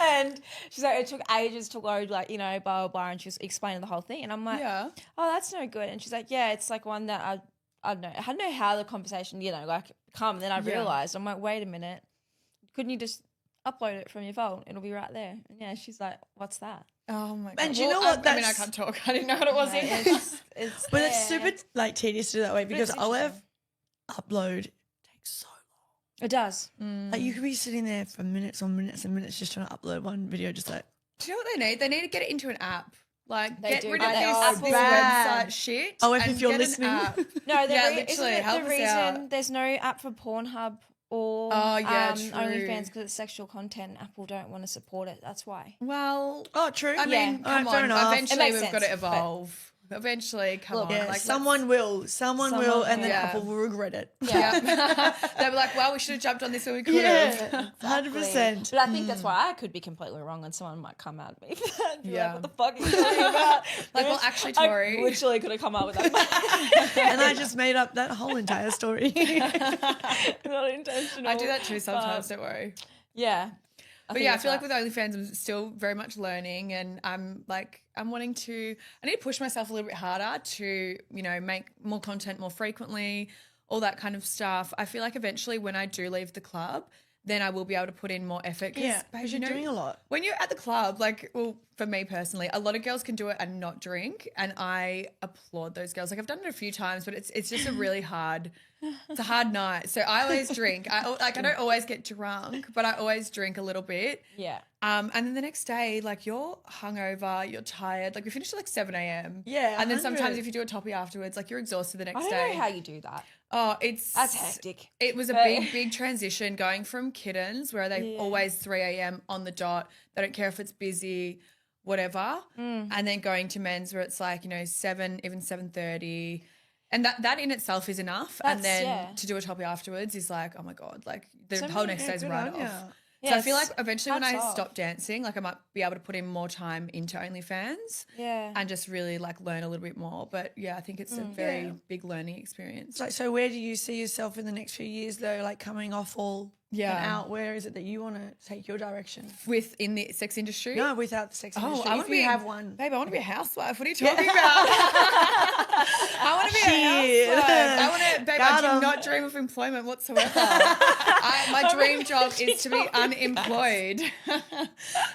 And she's like, it took ages to load, like, blah, blah, blah. And she was explaining the whole thing. And I'm like, Yeah. oh, that's no good. And she's like, yeah, it's like one that I don't know. I don't know how the conversation, like come. And then I realized, I'm like, wait a minute. Couldn't you just upload it from your phone? It'll be right there. And yeah, she's like, what's that? Oh my God. And do you know what? I mean, I That's- can't talk. I didn't know what it was either. It's But it's there. super like tedious to do that way because it's OF interesting. upload takes so It does. long. Like you could be sitting there for minutes on minutes and minutes just trying to upload one video, just like Do you know what they need? They need to get it into an app. Like, They get do. rid of I this, know. this Bad. website shit. Oh, if and you're get listening. An app. No, Yeah, isn't literally, it help the us reason out. there's no app for Pornhub or Oh, yeah, OnlyFans true. because it's sexual content? Apple don't want to support it. That's why. Well, oh, true. I mean, Yeah. come Alright, fair on. enough. Eventually, It makes we've got to sense, but- evolve. Eventually, come Look, on. yeah, like, someone will, someone will, Someone and then will. Yeah. Apple will regret it. Yeah. They'll be like, well, we should have jumped on this when we could have. Yeah, 100%. But I think that's why I could be completely wrong and someone might come at me. Be Yeah. like, what the fuck are you talking about? Like, well, actually, I Tori. literally could have come up with that. And I just made up that whole entire story. Not intentional. I do that too sometimes, don't worry. Yeah. But yeah, I feel like with OnlyFans, I'm still very much learning, and I need to push myself a little bit harder to, make more content more frequently, all that kind of stuff. I feel like eventually when I do leave the club, then I will be able to put in more effort. Yeah, babe, because you're doing a lot. When you're at the club, like, well, for me personally, a lot of girls can do it and not drink, and I applaud those girls. Like I've done it a few times, but it's just a really hard. It's a hard night, so I always drink. I don't always get drunk, but I always drink a little bit. Yeah. And then the next day, like you're hungover, you're tired. Like we finish at like 7 a.m. Yeah, and then sometimes 100. if you do a toppy afterwards, like you're exhausted the next I don't day. know how you do that. Oh, That's hectic. It was a big transition going from kittens where they always 3 a.m. on the dot. They don't care if it's busy, whatever. And then going to men's where it's like, 7, even 7:30. And that in itself is enough. And then to do a toppy afterwards is like, oh my God, like the whole next day's right off. So I feel like eventually when I stop dancing, like I might be able to put in more time into OnlyFans and just really like learn a little bit more. But yeah, I think it's a very big learning experience. So where do you see yourself in the next few years though, like coming off all and out? Where is it that you want to take your direction? Within the sex industry? No, without the sex industry. I want if you have one. Babe, I want to be a housewife. What are you talking about? I want to be a housewife. I do not dream of employment whatsoever. My dream job is to be unemployed.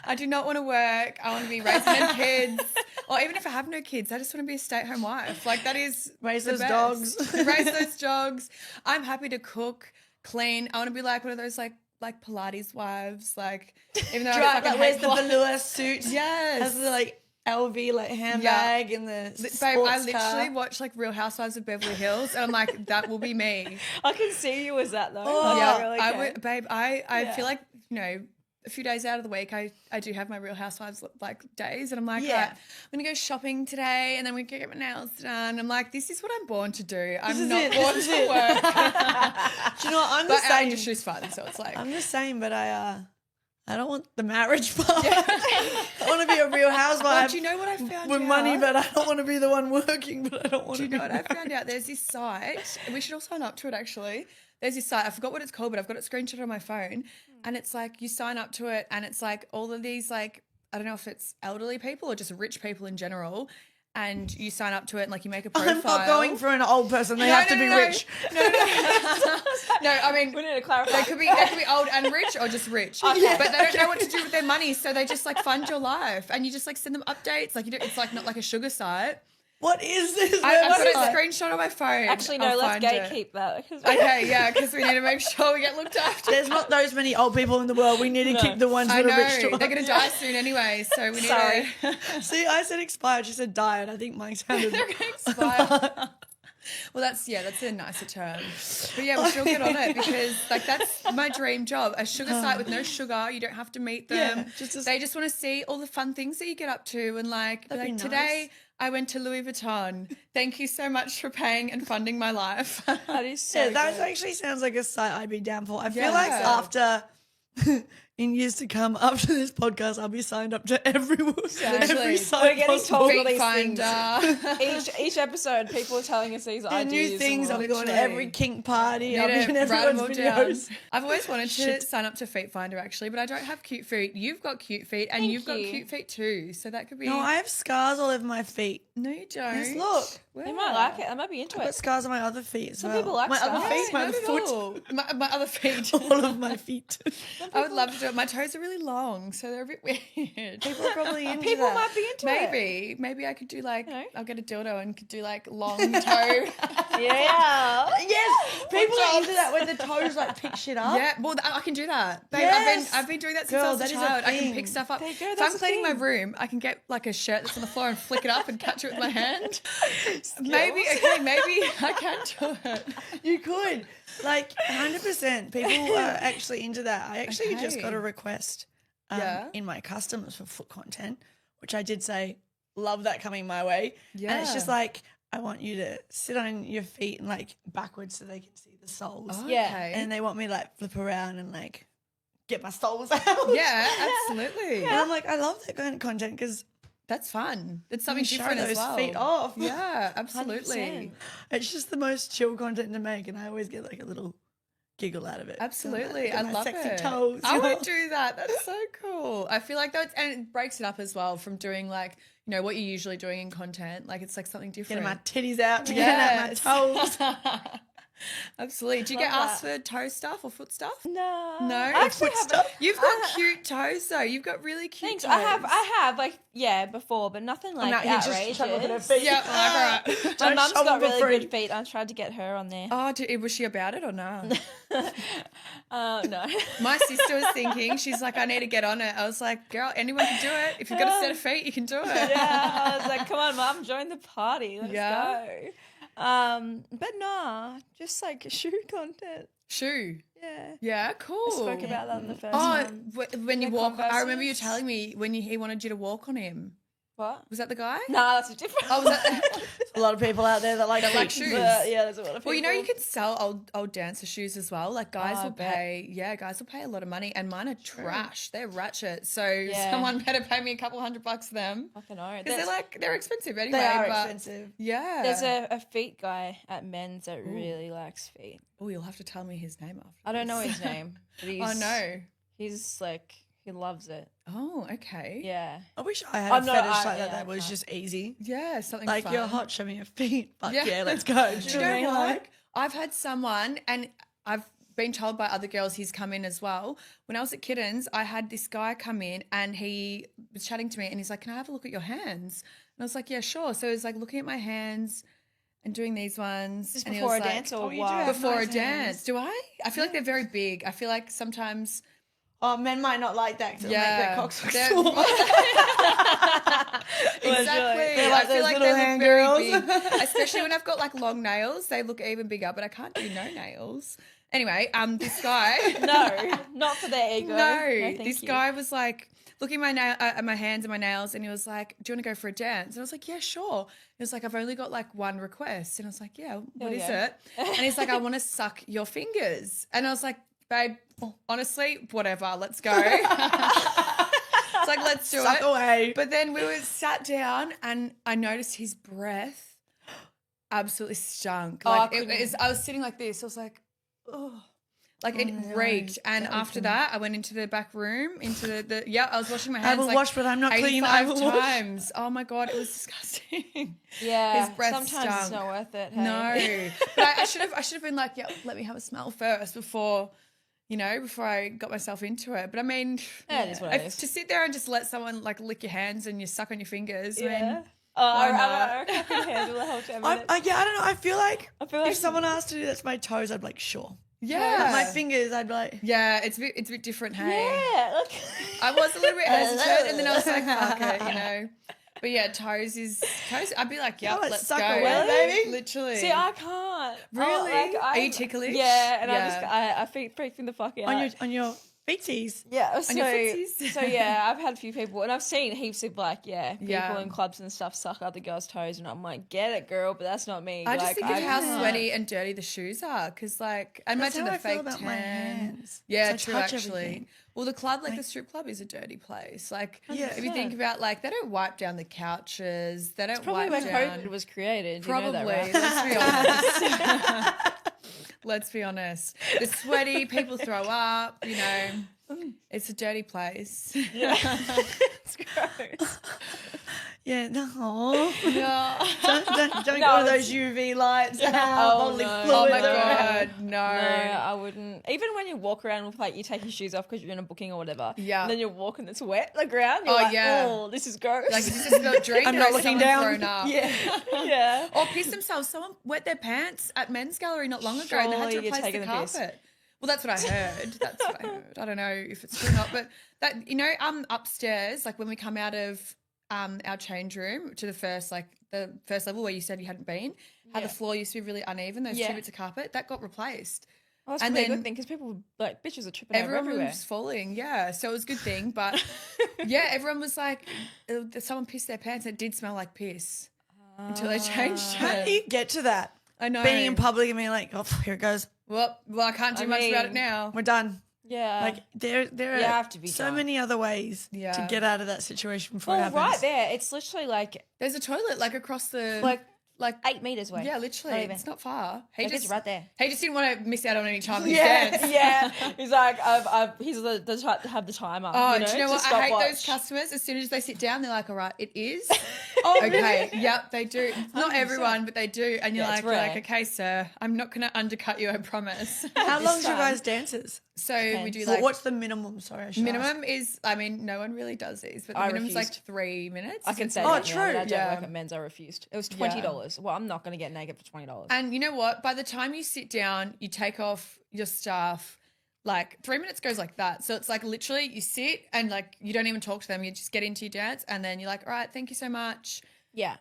I do not want to work. I want to be raising them kids. Or even if I have no kids, I just want to be a stay-at-home wife. Like that is Raise the those best. dogs. Raise those dogs. I'm happy to cook, clean. I want to be like one of those like Pilates wives. Like even though I fucking wears hate the velour suit. Yes. Has the like LV like handbag and the sports Babe, I literally car. watch like Real Housewives of Beverly Hills, and I'm like, that will be me. I can see you as that though. Oh, Like, Yeah, really I can. would, babe. I feel like a few days out of the week, I do have my Real Housewives like days, and I'm like, right, I'm gonna go shopping today, and then we can get my nails done. I'm like, this is what I'm born to do. I'm not born to work. Do you know what? I'm the But our same. industry's fun, so it's like I'm the same, but I don't want the marriage part. I want to be a real housewife. Well, do you know what I found with out? money, but I don't want to be the one working. But I don't want Do to. you know what I found out? There's this site. We should all sign up to it, actually. There's this site. I forgot what it's called, but I've got it screenshot on my phone. And it's like you sign up to it, and it's like all of these, like, I don't know if it's elderly people or just rich people in general. And you sign up to it, and like you make a profile. I'm not going for an old person. They have to be rich. No, I mean, We need to clarify. they could be old and rich or just rich. But they don't know what to do with their money, so they just like fund your life, and you just like send them updates. Like it's like not like a sugar site. What is this? I've got website? a screenshot on my phone. Actually, no, I'll let's find it. gatekeep that. 'cause Okay, yeah, because we need to make sure we get looked after. There's not those many old people in the world. We need to keep the ones I that know are rich to us. they're gonna die soon anyway, so we need Sorry. to. See, I said expired. She said died. I think mine sounded. They're gonna expire. Well, that's a nicer term. But yeah, we should all get on it because like that's my dream job. A sugar site with no sugar. You don't have to meet them. Yeah, they just want to see all the fun things that you get up to and like, be That'd like be today nice. I went to Louis Vuitton. Thank you so much for paying and funding my life. That is so Yeah, that good. actually sounds like a site I'd be down for. I feel Yeah. like after, in years to come, after this podcast, I'll be signed up to every Actually, site we're getting possible. told all Feet these things. finder. Each episode, people are telling us these And ideas. new things. I'll be going to Literally. every kink party. I'll be Need in to write 'em everyone's all down. videos. I've always wanted to sign up to Feet Finder actually, but I don't have cute feet. You've got cute feet, and Thank you've got you. cute feet too. So that could be. No, I have scars all over my feet. No, you don't. Yes, look. They might like it. They might be into I've got it. scars on my other feet as Some well. people like my other scars. feet, my Not other at foot, all. My other feet. all of my feet. I would love to do it. My toes are really long, so they're a bit weird. People are probably into People that. might be into it. Maybe I could do like know. I'll get a dildo and could do like long toe. Yeah. Yes, people are into that when the toes like pick shit up. Yeah, well, I can do that. Babe, Yes. I've been doing that since Girl, I was that a is a child. I can thing. pick stuff up. There you go, If that's I'm a cleaning my thing. room, I can get like a shirt that's on the floor and flick it up and catch it with my hand. Maybe I can do it. You could. Like 100% people are actually into that. I actually just got a request in my customers for foot content, which I did say, love that coming my way. And it's just Yeah. like, I want you to sit on your feet and like backwards so they can see the soles. Yeah. Okay. And they want me to like flip around and like get my soles out. Yeah, absolutely. And I'm like, I love that kind of content because That's fun. It's something show different those as well. feet off. Yeah, absolutely. 100%. It's just the most chill content to make, and I always get like a little giggle out of it. Absolutely. Get I my love sexy it. toes. I would do that. That's so cool. I feel like that's, and it breaks it up as well from doing like, what you're usually doing in content. Like it's like something different. Getting my titties out, getting out my toes. Absolutely. Do you get Love asked for toe stuff or foot stuff? No. No? I actually haven't. You've got cute toes though. You've got really cute Thanks. toes. I have, like, yeah, before, but nothing like now you're just outrageous. trying to look at her feet. Yeah, like, all right. My mum's shove got them for really free. good feet. I tried to get her on there. Oh, was she about it or not? No. My sister was thinking, she's like, I need to get on it. I was like, girl, anyone can do it. If you've got a set of feet, you can do it. Yeah, I was like, come on, mum, join the party. Let's go. But nah, just like shoe content. Shoe. Yeah. Yeah, cool. I spoke about that in the first Oh, one. when you The walk, I remember you Converses. telling me when he wanted you to walk on him. What? Was that the guy? Nah, that's a different. Oh, was that? A lot of people out there that like shoes. Yeah, there's a lot of people. Well, you know, you can sell old dancer shoes as well. Like guys I will bet. pay. Yeah, guys will pay a lot of money, and mine are trash. They're ratchet. So Yeah. someone better pay me a couple $100 for them Fucking know. because they're expensive anyway. they are but expensive. Yeah. There's a feet guy at Men's that really likes feet. Oh, you'll have to tell me his name after. I don't know this. his name. But he's, Oh no. He's like, he loves it. Oh, okay. Yeah. I wish I had I'm a not- fetish I- like that yeah, I that was can't. just easy. Yeah, something Like fun. you're hot, show me your feet. Fuck Yeah. yeah, let's go. Do you know what? I've had someone, and I've been told by other girls he's come in as well. When I was at Kittens, I had this guy come in and he was chatting to me and he's like, can I have a look at your hands? And I was like, yeah, sure. So he was like looking at my hands and doing these ones. Is this and he before a was like, dance or you do what? have before nice a dance. hands. Do I? I feel like they're very big. I feel like sometimes Oh, men might not like that because it'll make their cocks look They're- small. Exactly. They're like I feel those like little they look hand very girls. big. Especially when I've got like long nails, they look even bigger, but I can't do no nails. Anyway, this guy. No, not for their ego. No, thank this you. guy was like looking at my hands and my nails, and he was like, "Do you want to go for a dance?" And I was like, "Yeah, sure." He was like, "I've only got like one request," and I was like, "Yeah, what we is go. it?" And he's like, "I want to suck your fingers," and I was like, "Babe, honestly, whatever, let's go." It's like, let's do Suck it. away. But then we were sat down, and I noticed his breath absolutely stunk. Oh, I Like couldn't. I was sitting like this. I was like, oh. Like it reeked, and after that, I went into the back room, into the I was washing my hands. I will like wash, but I'm not clean. I 85 will wash. times. Oh my god, it was disgusting. Yeah, His breath sometimes it's stunk. not worth it. Hey? No, but I should have been like, yeah, let me have a smell first before I got myself into it. But I mean, Yeah, it is what it is. to sit there and just let someone like lick your hands and you suck on your fingers. I Yeah. mean, I not? don't know. I can handle the whole 10 I minutes. don't know. I feel like feel like if someone asked to do that to my toes, I'd be like, sure. yeah, My fingers, I'd be like, yeah, it's a bit different. Hey, Yeah, look. I was a little bit hesitant, and then I was like, fuck it, But yeah, toes. I'd be like, yeah, Oh, let's suck go, away, baby. Literally. See, I can't. Really? Are you I'm- ticklish? Yeah, and Yeah. I freak the fuck out. on your feeties. Yeah, so, your footsies? so yeah, I've had a few people, and I've seen heaps of people Yeah. in clubs and stuff suck other girls' toes, and I'm like, get it, girl, but that's not me. I just like, think of how can't. sweaty and dirty the shoes are, because like I That's imagine how the I feel fake about tan. my hands. Yeah, 'Cause I true. touch Actually, everything. well, the club, like the strip club, is a dirty place. Like, Yeah. if you think about like they don't wipe down the couches, they don't Probably wipe where down. COVID was created. Probably. You know that, right? Let's be honest. Let's be honest. The sweaty people throw up. It's a dirty place. It's gross. Yeah, no. No. don't No, go to those UV lights. Oh, Bodily no. Oh fluid. my god, no. No, I wouldn't. Even when you walk around with like you take your shoes off because you're in a booking or whatever. Yeah. And then you're walking, it's wet the ground. You're Oh, like, yeah. oh, this is gross. Like, is this about drink? I'm or not is looking someone down. thrown up? yeah, yeah. Or piss themselves. Someone wet their pants at Men's Gallery not long ago and they had to Surely you're replace the taking the piss. carpet. Well, that's what I heard. That's what I heard. I don't know if it's true or not, but that upstairs, like when we come out of our change room to the first level where you said you hadn't been, how the floor used to be really uneven. Those Yeah. two bits of carpet that got replaced. Well, that's And probably a then good thing because people like bitches are tripping over Everyone everywhere. was falling, yeah. So it was a good thing, but yeah, everyone was like, someone pissed their pants. It did smell like piss until they changed How do it. you get to that? I know. Being in public and being like, oh, here it goes. Well, I can't do much about it mean, now. We're done. Yeah. Like there You are have to be so done. many other ways Yeah. to get out of that situation before it well, happens. right there, it's literally like There's a toilet like across the like 8 meters away. yeah, literally. Not even. It's not far. Like, it's right there. He just didn't want to miss out on any time in his Yeah, dance. yeah. He's like, he's the type to have the timer. Oh, you know, do you know to what? I hate stopwatch. those customers. As soon as they sit down, they're like, all right, it is Okay, yep, they do. Not everyone, but they do. And Yeah, it's you're like, rare. okay, sir, I'm not going to undercut you, I promise. How long's your time. guys' dances? So we do Depends. like, What's the minimum? Sorry, I should minimum is, I mean, no one really does these, but the I minimum's like refused. 3 minutes. I can say Oh, that now, true. but I don't Yeah. work at men's. I refused. It was $20. Well, I'm not going to get naked for $20. And you know what? By the time you sit down, you take off your stuff, like 3 minutes goes like that. So it's like literally you sit and like you don't even talk to them. You just get into your dance and then you're like, all right, thank you so much. Yeah.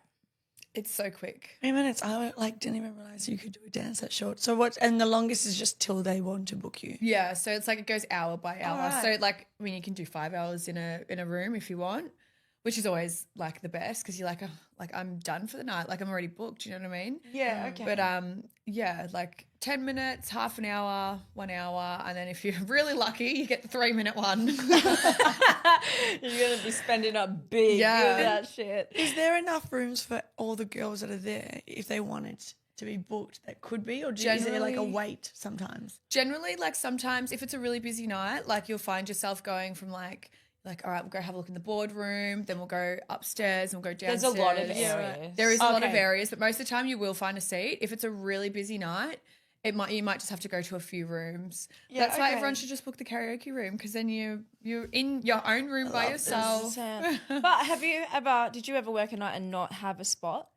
It's so quick. 3 minutes. I didn't even realize you could do a dance that short. So what? And the longest is just till they want to book you. Yeah. So it's like it goes hour by hour. Alright. So like, I mean, you can do 5 hours in a room if you want, which is always like the best because you're like, oh, like I'm done for the night. Like I'm already booked. You know what I mean? Yeah. Okay. But yeah, like 10 minutes, half an hour, 1 hour, and then if you're really lucky, you get the 3 minute one. You're going to be spending up big Yeah. with that shit. is there enough rooms for all the girls that are there if they wanted to be booked? That could be, or is there like a Generally- wait sometimes? Generally, like sometimes if it's a really busy night, like you'll find yourself going from like, all right, we'll go have a look in the boardroom, then we'll go upstairs and we'll go There's downstairs. a lot of Yeah, areas. right. There is a lot of Okay. areas, but most of the time you will find a seat. If it's a really busy night, you might just have to go to a few rooms. Yeah, That's why okay. everyone should just book the karaoke room because then you're in your own room by yourself. 100%. But did you ever work a night and not have a spot?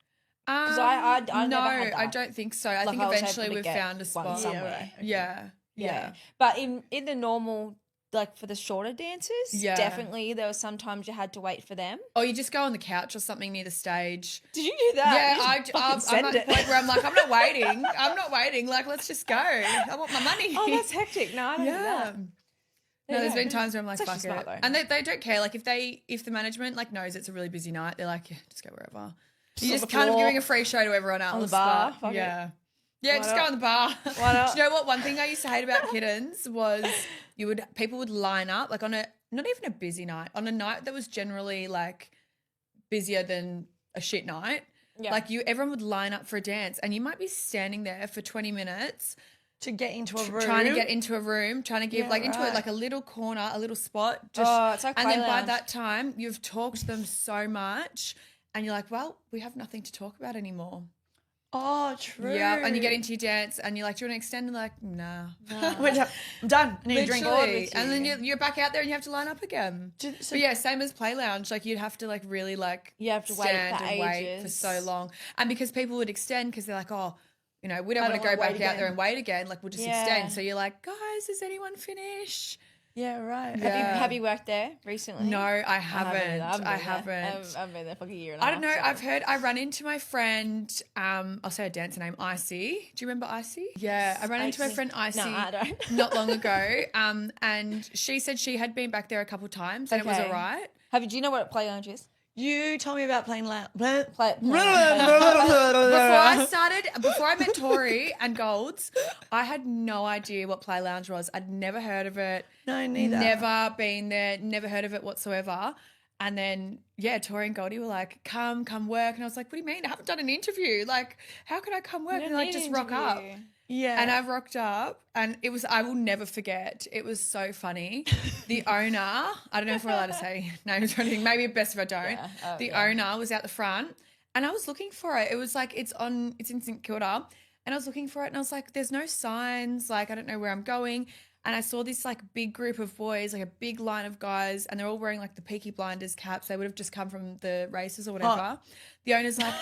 Because I no, never had I that. don't think so. I Like, think I was eventually able to we've get found a one spot. somewhere. Yeah, right. Yeah. Yeah. But in the normal, like for the shorter dances, Yeah. definitely there was sometimes you had to wait for them. Or you just go on the couch or something near the stage. Did you do that? Yeah, You just fucking I'm at send the it. point where I'm like, I'm not waiting. I'm not waiting. Like, let's just go. I want my money. Oh, that's hectic. No, I don't do yeah. that. No, there's Yeah. been times where I'm like, It's fuck actually it. smart, though. And they don't care. Like, if the management like knows it's a really busy night, they're like, yeah, just go wherever. You're on just the kind of floor, giving a free show to everyone else. on the bar, but fuck it. yeah. Yeah, Why just not? go on the bar. Why not? Do you know what? One thing I used to hate about Kittens was people would line up like on a not even a busy night, on a night that was generally like busier than a shit night. Yeah. Like everyone would line up for a dance, and you might be standing there for 20 minutes To get into a room. trying to get into a room, trying to give Yeah, like into right. like a little corner, a little spot. Just, Oh, it's like and play then by lounge. that time, you've talked to them so much, and you're like, well, we have nothing to talk about anymore. Oh, true. Yeah, and you get into your dance, and you're like, do you want to extend? And they're like, nah. Wait, I'm done. I need a drink. Literally. And then you're back out there, and you have to line up again. So- But yeah, same as play lounge. Like you'd have to like really like You have to wait stand for and wait for ages. so long, and because people would extend because they're like, oh, you know, we don't want to don't go wanna back wait out there again. and wait again. Like we'll just Yeah. extend. So you're like, guys, does anyone finish? Yeah, right. Yeah. Have you worked there recently? No, I either. haven't. I been there. haven't. I've been there for like a year and a I half. don't know. so- I've heard. I run into my friend. I'll say her dancer name, Icy. Do you remember Icy? Yeah, I ran into my Icy. friend Icy No, I don't. not long ago. And she said she had been back there a couple of times and it was Okay. all right. Do you know what play lounge is? You told me about playing loud. Play Before I met Tori and Golds, I had no idea what Play Lounge was. I'd never heard of it. No, neither. Never been there. Never heard of it whatsoever. And then, yeah, Tori and Goldie were like, come work. And I was like, what do you mean? I haven't done an interview. Like, how could I come work? And they're like, just rock up. Yeah. And I rocked up and I will never forget. It was so funny. The owner, I don't know if we're allowed to say names or anything. Maybe best if I don't. Yeah. Oh, the yeah. owner was out the front and I was looking for it. It was like, it's in St Kilda. And I was looking for it and I was like, there's no signs. Like, I don't know where I'm going. And I saw this like big group of boys, like a big line of guys, and they're all wearing like the Peaky Blinders caps. They would have just come from the races or whatever. The owner's like,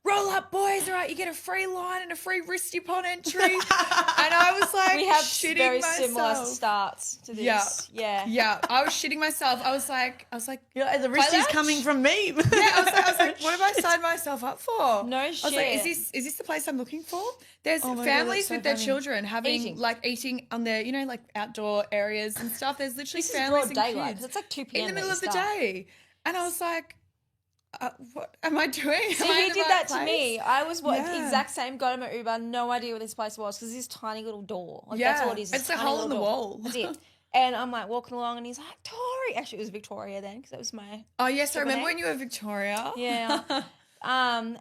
roll up, boys. All right, you get a free line and a free wristy upon entry. And I was like, We have shitting very myself. similar starts to this. Yeah. Yeah. Yeah, I was shitting myself. I was like, You're like, the wrist is lounge? coming from me. yeah, I was like, what have I signed myself up for? No I was like, shit. is this the place I'm looking for? There's Oh my God, families that's so with their funny. children having Eating. eating on their, you know, like outdoor areas and stuff. There's literally This is families broad and daylight. kids It's like 2 p.m. in the that middle you of the start. day. And I was like, what am I doing? See, Am I in he the did right that to place? me. I was Yeah. exact same. Got him at Uber. No idea what this place was because this tiny little door. Like that's Yeah. all it is. It's this a tiny hole in little the door. wall. That's it. And I'm like walking along, and he's like, "Tori." Actually, it was Victoria then because that was my Oh yes, I remember name? when you were Victoria. yeah.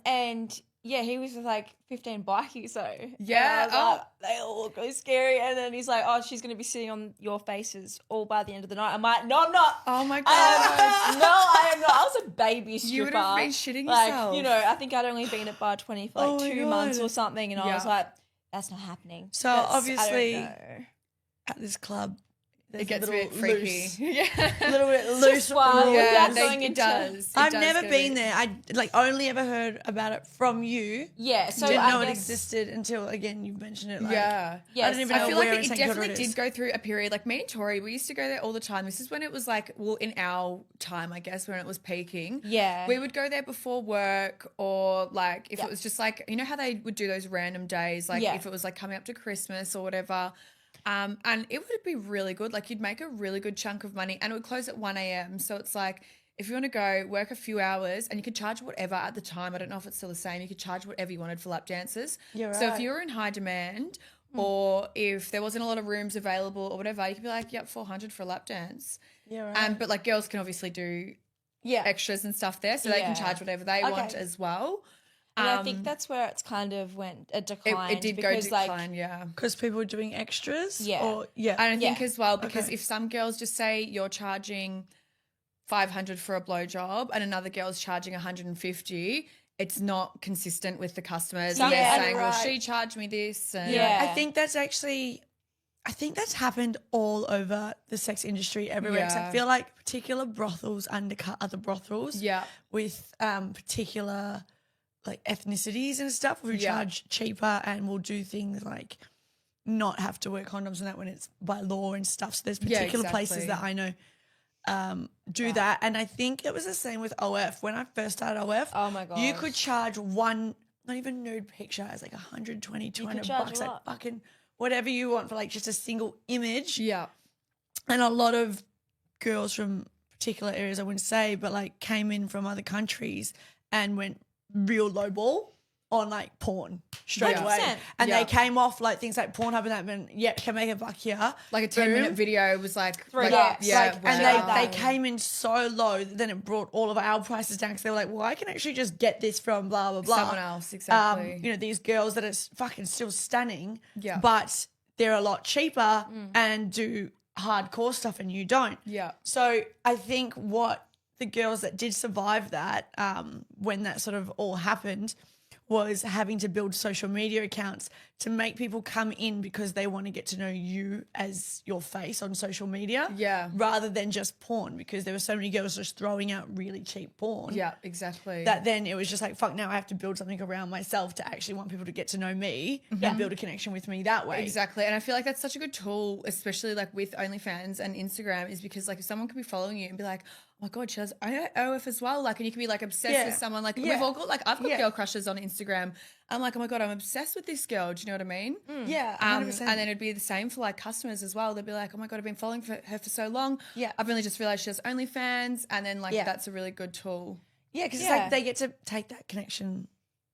And Yeah, he was with like 15 bikies though. Yeah, And I was like, they all look really scary. And then he's like, oh, she's going to be sitting on your faces all by the end of the night. I'm like, no, I'm not. Oh my No, god. I am not. I was a baby stripper. You would have been shitting like, yourself. You know, I think I'd only been at Bar 20 for like Oh my 2 months God. or something. And I was Yeah. like, that's not happening. So I don't obviously know. at this club, there's It gets a little bit freaky. loose, Yeah. a little bit It's loose. just wild. rules. Without Yeah, going it into- does. It I've does never get a been bit- there. I like only ever heard about it from you. Yeah, so Didn't I know it guess- existed until again you've mentioned it. Like, Yeah. Yes, I don't even know I feel where like in it St. definitely Kilda it is. did go through a period. Like me and Tori, we used to go there all the time. This is when it was like, well, in our time, I guess, when it was peaking. Yeah. We would go there before work, or like if Yeah. it was just like, you know how they would do those random days, like Yeah. if it was like coming up to Christmas or whatever. And it would be really good. Like you'd make a really good chunk of money, and it would close at 1 a.m. So it's like, if you want to go work a few hours, and you could charge whatever at the time, I don't know if it's still the same, you could charge whatever you wanted for lap dances. You're So if right. you were in high demand, or if there wasn't a lot of rooms available or whatever, you could be like, yep, 400 for a lap dance. Yeah, right. But like girls can obviously do Yeah. extras and stuff there, so they can Yeah. charge whatever they want Okay. as well. And I think that's where it's kind of went a decline. It did go because, decline, like, yeah. Because people were doing extras. Yeah. Or, yeah. And I think Yeah. as well, because Okay. if some girls just say you're charging 500 for a blowjob and another girl's charging 150, it's not consistent with the customers. Some- And they're Yeah, saying, well, right. she charged me this. And Yeah. I think that's actually, I think that's happened all over the sex industry everywhere. 'Cause Yeah. I feel like particular brothels undercut other brothels. Yeah. With particular like ethnicities and stuff who Yeah. charge cheaper and will do things like not have to wear condoms and that when it's by law and stuff. So there's Yeah, particular places exactly. that I know do that. And I think it was the same with OF. When I first started OF, Oh my you gosh. could charge one, not even nude picture, as like 120, 200 charge bucks, a like lot. fucking whatever you want for like just a single image. Yeah. And a lot of girls from particular areas, I wouldn't say, but like came in from other countries and went real low ball on like porn straight Yeah. away. 100%. And Yeah. they came off like things like Pornhub and that, and yeah, can make a buck here. Like a 10-minute Boom. video was like, $3. yeah, Like, and wow. they came in so low that then it brought all of our prices down because they were like, well, I can actually just get this from blah, blah, blah. Someone else, exactly. You know, these girls that are fucking still stunning, Yeah. but they're a lot cheaper and do hardcore stuff and you don't. Yeah. So I think what the girls that did survive that, when that sort of all happened, was having to build social media accounts to make people come in because they want to get to know you as your face on social media. Yeah. Rather than just porn, because there were so many girls just throwing out really cheap porn. Yeah, exactly. That then it was just like, fuck, now I have to build something around myself to actually want people to get to know me and build a connection with me that way. Exactly. And I feel like that's such a good tool, especially like with OnlyFans and Instagram, is because like if someone could be following you and be like, oh my God, she has OF as well. Like, and you can be like obsessed Yeah. with someone. Like Yeah. we've all got like, I've got Yeah. girl crushes on Instagram. I'm like, oh my God, I'm obsessed with this girl. Do you know what I mean? Yeah, And 100%. then it'd be the same for like customers as well. They'd be like, oh my God, I've been following her for so long. Yeah. I've only just realized she has OnlyFans. And then like, Yeah. that's a really good tool. Yeah, because it's Yeah. like they get to take that connection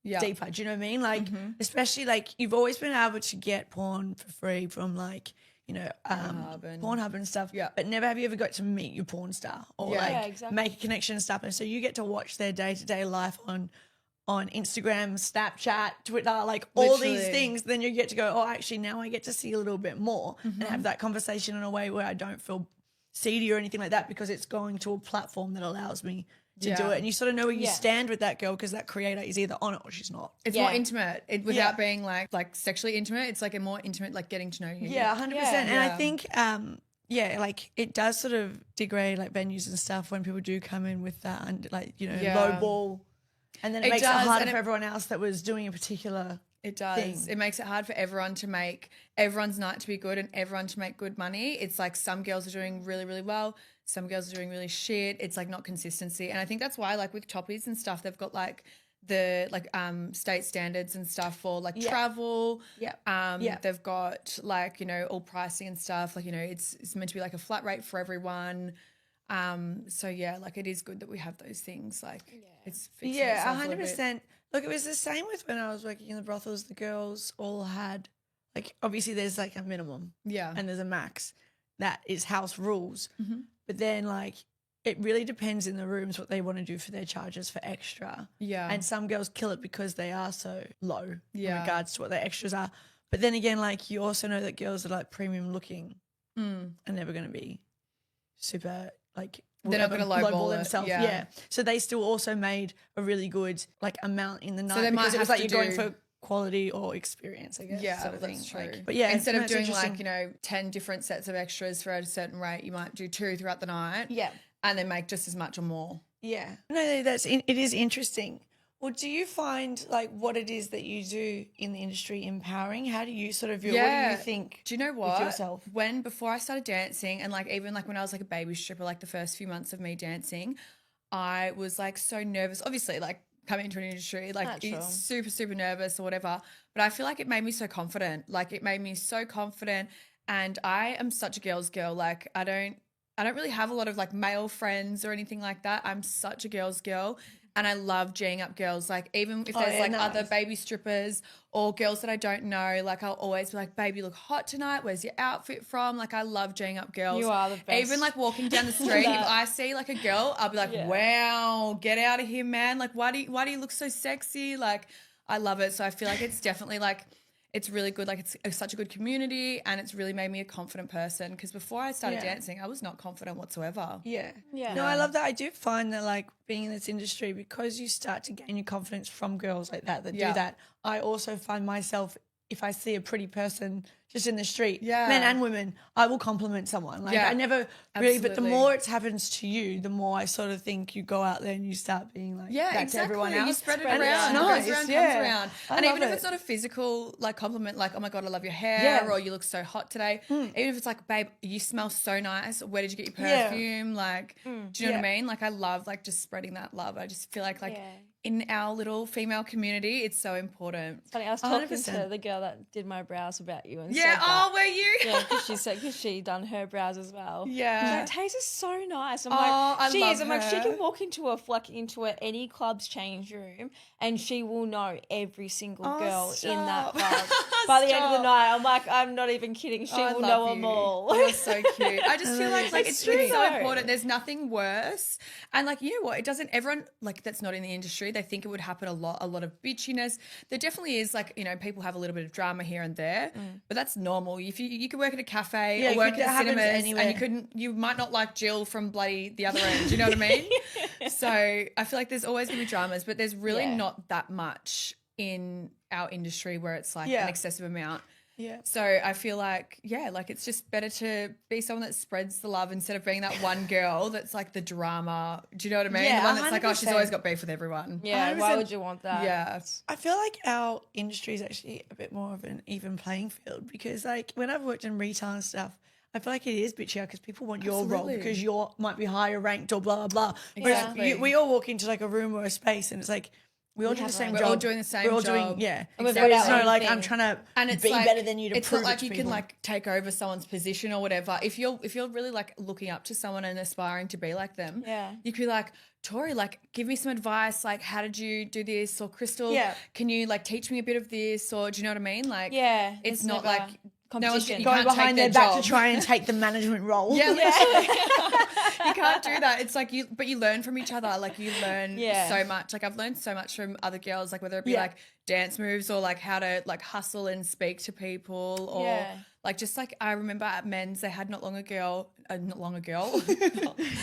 Yeah. deeper. Do you know what I mean? Like, especially like you've always been able to get porn for free from like, you know, Pornhub and stuff. Yeah. But never have you ever got to meet your porn star or Yeah. like Yeah, exactly. make a connection and stuff. And so you get to watch their day-to-day life on Instagram, Snapchat, Twitter, like all these Literally. things. Then you get to go, oh, actually now I get to see a little bit more and have that conversation in a way where I don't feel seedy or anything like that because it's going to a platform that allows me to do Yeah. it. And you sort of know where you Yeah. stand with that girl because that creator is either on it or she's not. It's Yeah. more intimate without Yeah. being like sexually intimate. It's like a more intimate, like getting to know you. Yeah, 100%. And I Yeah. think, yeah, like it does sort of degrade like venues and stuff when people do come in with that and like, you know, Yeah. low ball. And then it It makes it does, harder and for it- everyone else that was doing a particular. It does. thing. It makes it hard for everyone to make everyone's night to be good and everyone to make good money. It's like some girls are doing really, really well. Some girls are doing really shit. It's like not consistency. And I think that's why like with Toppies and stuff, they've got like the like state standards and stuff for like Yeah. travel. Yeah. Yeah. They've got like, you know, all pricing and stuff. Like, you know, it's meant to be like a flat rate for everyone. So yeah, like it is good that we have those things. Like it's fixing Yeah, itself a little bit. 100%. Look, it was the same with when I was working in the brothels. The girls all had, like, obviously there's like a minimum Yeah. and there's a max. That is house rules. Mm-hmm. But then, like, it really depends in the rooms what they want to do for their charges for extra. Yeah. And some girls kill it because they are so low Yeah. in regards to what their extras are. But then again, like you also know that girls that are like premium looking are never going to be super like They're not gonna lowball it, themselves. yeah. Yeah. So they still also made a really good like amount in the night they might because it was have like to you're going do- for quality or experience, I guess. Yeah, sort of that's thing. true. Like, but yeah, instead no, of it's doing interesting. like, 10 different sets of extras for a certain rate, you might do 2 throughout the night. Yeah. And then make just as much or more. Yeah. No, it is interesting. Well, do you find like what it is that you do in the industry empowering? How do you sort of view what do you think? Do you know with what? yourself? Before I started dancing and like even like when I was like a baby stripper, like the first few months of me dancing, I was like so nervous. Obviously, like coming into an industry, like Natural. it's super, super nervous or whatever. But I feel like it made me so confident. Like it made me so confident. And I am such a girl's girl. Like I don't really have a lot of like male friends or anything like that. I'm such a girl's girl. And I love G'ing up girls. Like even if there's other baby strippers or girls that I don't know, like I'll always be like, babe, you look hot tonight. Where's your outfit from? Like I love G'ing up girls. You are the best. Even like walking down the street, if I see like a girl, I'll be like, wow, get out of here, man. Like why do you look so sexy? Like I love it. So I feel like it's definitely like, it's really good. Like it's such a good community and it's really made me a confident person because before I started dancing, I was not confident whatsoever. Yeah. Yeah. No, I love that. I do find that like being in this industry, because you start to gain your confidence from girls like that do that. I also find myself, if I see a pretty person just in the street, men and women, I will compliment someone. Like I never really, but the absolutely. more it happens to you, the more I sort of think you go out there and you start being like that to everyone else. You spread it And around. it's It nice, goes around, yeah. comes around. I And love even if it. it's not a physical like compliment, like, oh my God, I love your hair, or you look so hot today. Even if it's like, babe, you smell so nice. Where did you get your perfume? Like, do you know what I mean? Like I love like just spreading that love. I just feel like in our little female community, it's so important. It's funny, I was talking 100%. to the girl that did my brows about you and Yeah. said that. Oh, were you? Yeah, because she done her brows as well. Yeah. She's like, Taze is so nice. I'm Oh, I like, she love is. I'm like, she her. can walk into any club's change room and she will know every single girl in that stop. club. By the end of the Stop. night, I'm like, I'm not even kidding. She I will love know you. them all. You're so cute. I just feel like It's it's true so though. important. There's nothing worse. And like, you know what? It doesn't, everyone like that's not in the industry, they think it would happen a lot of bitchiness. There definitely is like, people have a little bit of drama here and there, but that's normal. If you could work at a cafe or work at that the happens cinemas anywhere. and you might not like Jill from bloody the other end. Do you know what I mean? So I feel like there's always going to be dramas, but there's really not that much in our industry where it's like an excessive amount. Yeah. So I feel like, like it's just better to be someone that spreads the love instead of being that one girl that's like the drama. Do you know what I mean? Yeah, The one that's like, oh, she's 100%. always got beef with everyone. Yeah, why 100%. would you want that? Yeah. I feel like our industry is actually a bit more of an even playing field because, like, when I've worked in retail and stuff, I feel like it is bitchier because people want your role Absolutely. because you might be higher ranked or blah, blah, blah. Whereas Exactly. we all walk into, like, a room or a space and it's like, we all do the same We're job. all doing the same We're all job. doing, yeah. And we've There got is our no, own like, thing. I'm trying to And it's be like, better than you to it's prove not like it to you people. can like take over someone's position or whatever. If you're really like looking up to someone and aspiring to be like them, you could be like, Tori, like give me some advice. Like, how did you do this? Or Crystal, can you like teach me a bit of this? Or do you know what I mean? Like, it's not never like competition. you going can't take behind their their back job. to try and take the management role. Yeah, literally. You can't do that. It's like but you learn from each other. Like you learn so much. Like I've learned so much from other girls, like whether it be like dance moves or like how to like hustle and speak to people or like just like I remember at men's they had not long ago,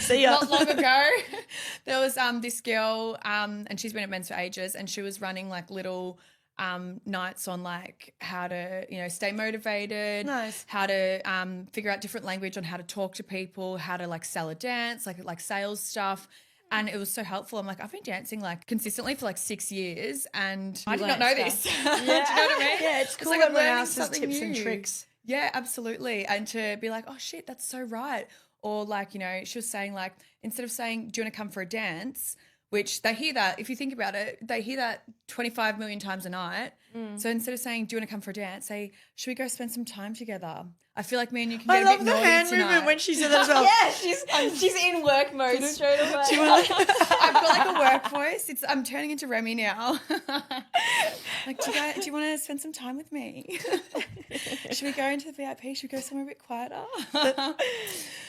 See ya. not long ago, there was this girl and she's been at men's for ages and she was running like little nights on like how to stay motivated, how to figure out different language on how to talk to people, how to like sell a dance, like sales stuff. And it was so helpful. I'm like, I've been dancing like consistently for like 6 years and I did not know this. Do you know what I mean? Yeah, it's cool like when I'm everyone learning else has something tips and new. tricks. Yeah, absolutely. And to be like, oh shit, that's so right. Or like, she was saying like, instead of saying, do you want to come for a dance? Which they hear that, if you think about it, they hear that 25 million times a night. So instead of saying, do you want to come for a dance, say, should we go spend some time together? I feel like me and you can I get a love bit the naughty hand tonight. movement when she said that as well. Yeah, she's in work mode straight away. I've got like a work voice. I'm turning into Remy now. Like, do you want to spend some time with me? Should we go into the VIP? Should we go somewhere a bit quieter?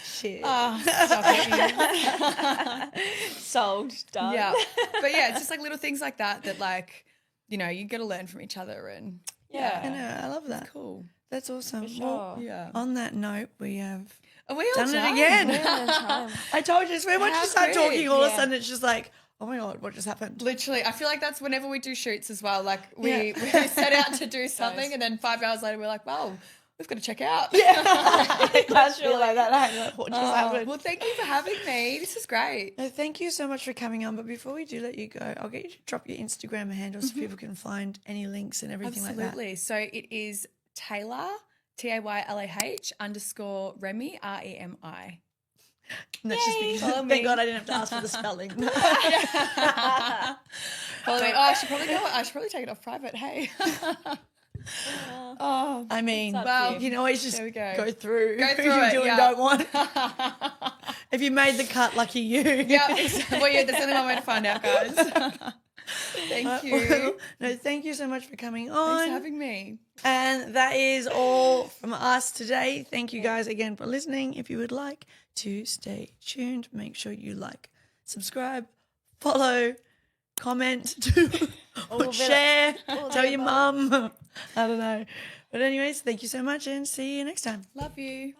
Shit. Stop it, you. Sold, done. Yeah. But yeah, it's just like little things like that like, you know, you got to learn from each other and I know. I love that. cool. That's awesome. sure. Well, Yeah. on that note, we have Are we all done it done? again. Time. I told you, when once How you start quick, talking, all of a yeah. sudden it's just like, oh my God, what just happened? Literally, I feel like that's whenever we do shoots as well. Like we set out to do something and then 5 hours later we're like, well, we've got to check out. It does feel like that. Like, what just happened? Well, thank you for having me. This is great. No, thank you so much for coming on. But before we do let you go, I'll get you to drop your Instagram handles so people can find any links and everything like that. Absolutely. So it is Taylor, TAYLAH _Remy, REMI. And that's just because, thank God I didn't have to ask for the spelling. Follow me. Oh, I should probably take it off private. Hey. Oh, I mean, up to well, you. you can always just There we go. go through Go who through you it, do and yeah. don't want. If you made the cut, lucky you. yeah. Well, yeah, that's the only one way to find out, guys. Thank you. Well, no, thank you so much for coming on. Thanks for having me. And that is all from us today. Thank you guys again for listening. If you would like to stay tuned, make sure you like, subscribe, follow, comment, or share, tell your mum. I don't know. But anyways, thank you so much and see you next time. Love you.